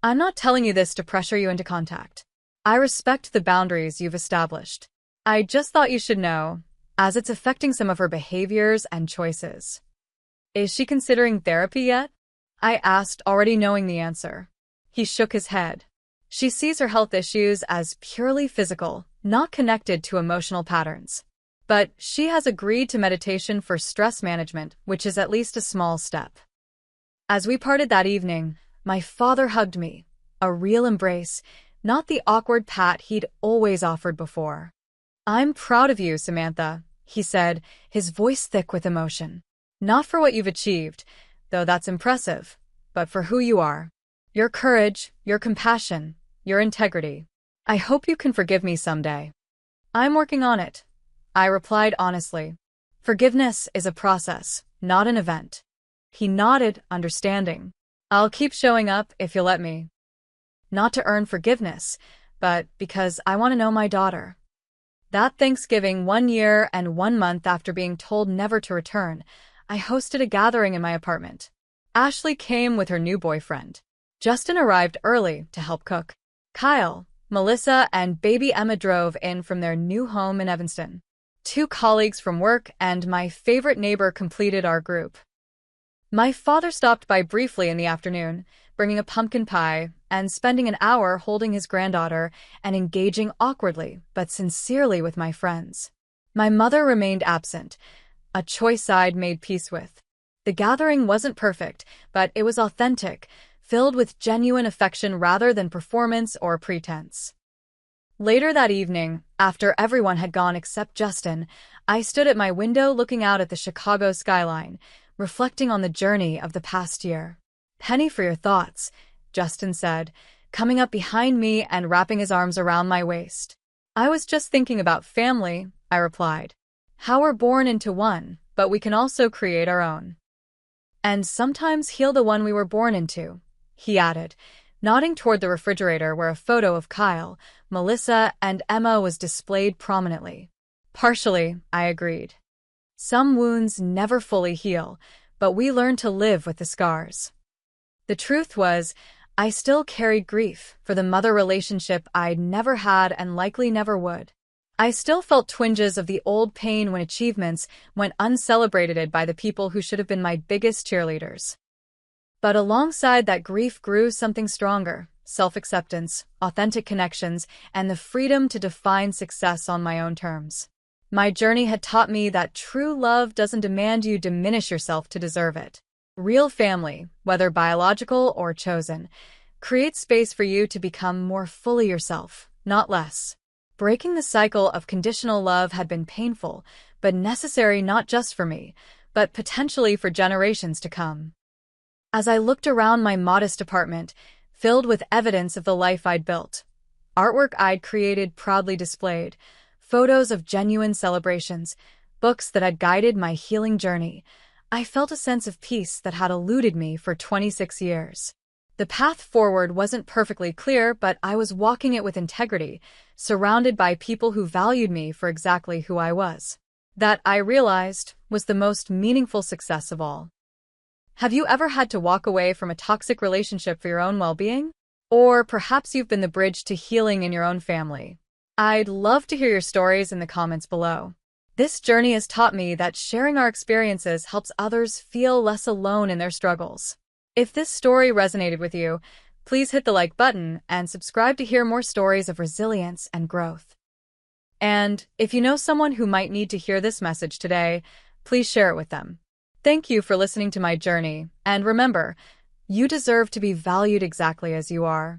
I'm not telling you this to pressure you into contact. I respect the boundaries you've established. I just thought you should know, as it's affecting some of her behaviors and choices. Is she considering therapy yet? I asked, already knowing the answer. He shook his head. She sees her health issues as purely physical, not connected to emotional patterns. But she has agreed to meditation for stress management, which is at least a small step. As we parted that evening, my father hugged me, a real embrace, not the awkward pat he'd always offered before. I'm proud of you, Samantha, he said, his voice thick with emotion. Not for what you've achieved, though that's impressive, but for who you are. Your courage, your compassion, your integrity. I hope you can forgive me someday. I'm working on it, I replied honestly. Forgiveness is a process, not an event. He nodded, understanding. I'll keep showing up if you'll let me. Not to earn forgiveness, but because I want to know my daughter. That Thanksgiving, 1 year and 1 month after being told never to return, I hosted a gathering in my apartment. Ashley came with her new boyfriend. Justin arrived early to help cook. Kyle, Melissa, and baby Emma drove in from their new home in Evanston. 2 colleagues from work and my favorite neighbor completed our group. My father stopped by briefly in the afternoon, bringing a pumpkin pie and spending an hour holding his granddaughter and engaging awkwardly but sincerely with my friends. My mother remained absent, a choice I'd made peace with. The gathering wasn't perfect, but it was authentic, filled with genuine affection rather than performance or pretense. Later that evening, after everyone had gone except Justin, I stood at my window looking out at the Chicago skyline, reflecting on the journey of the past year. Penny for your thoughts, Justin said, coming up behind me and wrapping his arms around my waist. I was just thinking about family, I replied. How we're born into one, but we can also create our own. And sometimes heal the one we were born into, he added, nodding toward the refrigerator where a photo of Kyle, Melissa, and Emma was displayed prominently. Partially, I agreed. Some wounds never fully heal, but we learn to live with the scars. The truth was, I still carried grief for the mother relationship I'd never had and likely never would. I still felt twinges of the old pain when achievements went uncelebrated by the people who should have been my biggest cheerleaders. But alongside that grief grew something stronger: self-acceptance, authentic connections, and the freedom to define success on my own terms. My journey had taught me that true love doesn't demand you diminish yourself to deserve it. Real family, whether biological or chosen, creates space for you to become more fully yourself, not less. Breaking the cycle of conditional love had been painful, but necessary not just for me, but potentially for generations to come. As I looked around my modest apartment, filled with evidence of the life I'd built, artwork I'd created proudly displayed, photos of genuine celebrations, books that had guided my healing journey, I felt a sense of peace that had eluded me for 26 years. The path forward wasn't perfectly clear, but I was walking it with integrity, surrounded by people who valued me for exactly who I was. That, I realized, was the most meaningful success of all. Have you ever had to walk away from a toxic relationship for your own well-being? Or perhaps you've been the bridge to healing in your own family. I'd love to hear your stories in the comments below. This journey has taught me that sharing our experiences helps others feel less alone in their struggles. If this story resonated with you, please hit the like button and subscribe to hear more stories of resilience and growth. And if you know someone who might need to hear this message today, please share it with them. Thank you for listening to my journey, and remember, you deserve to be valued exactly as you are.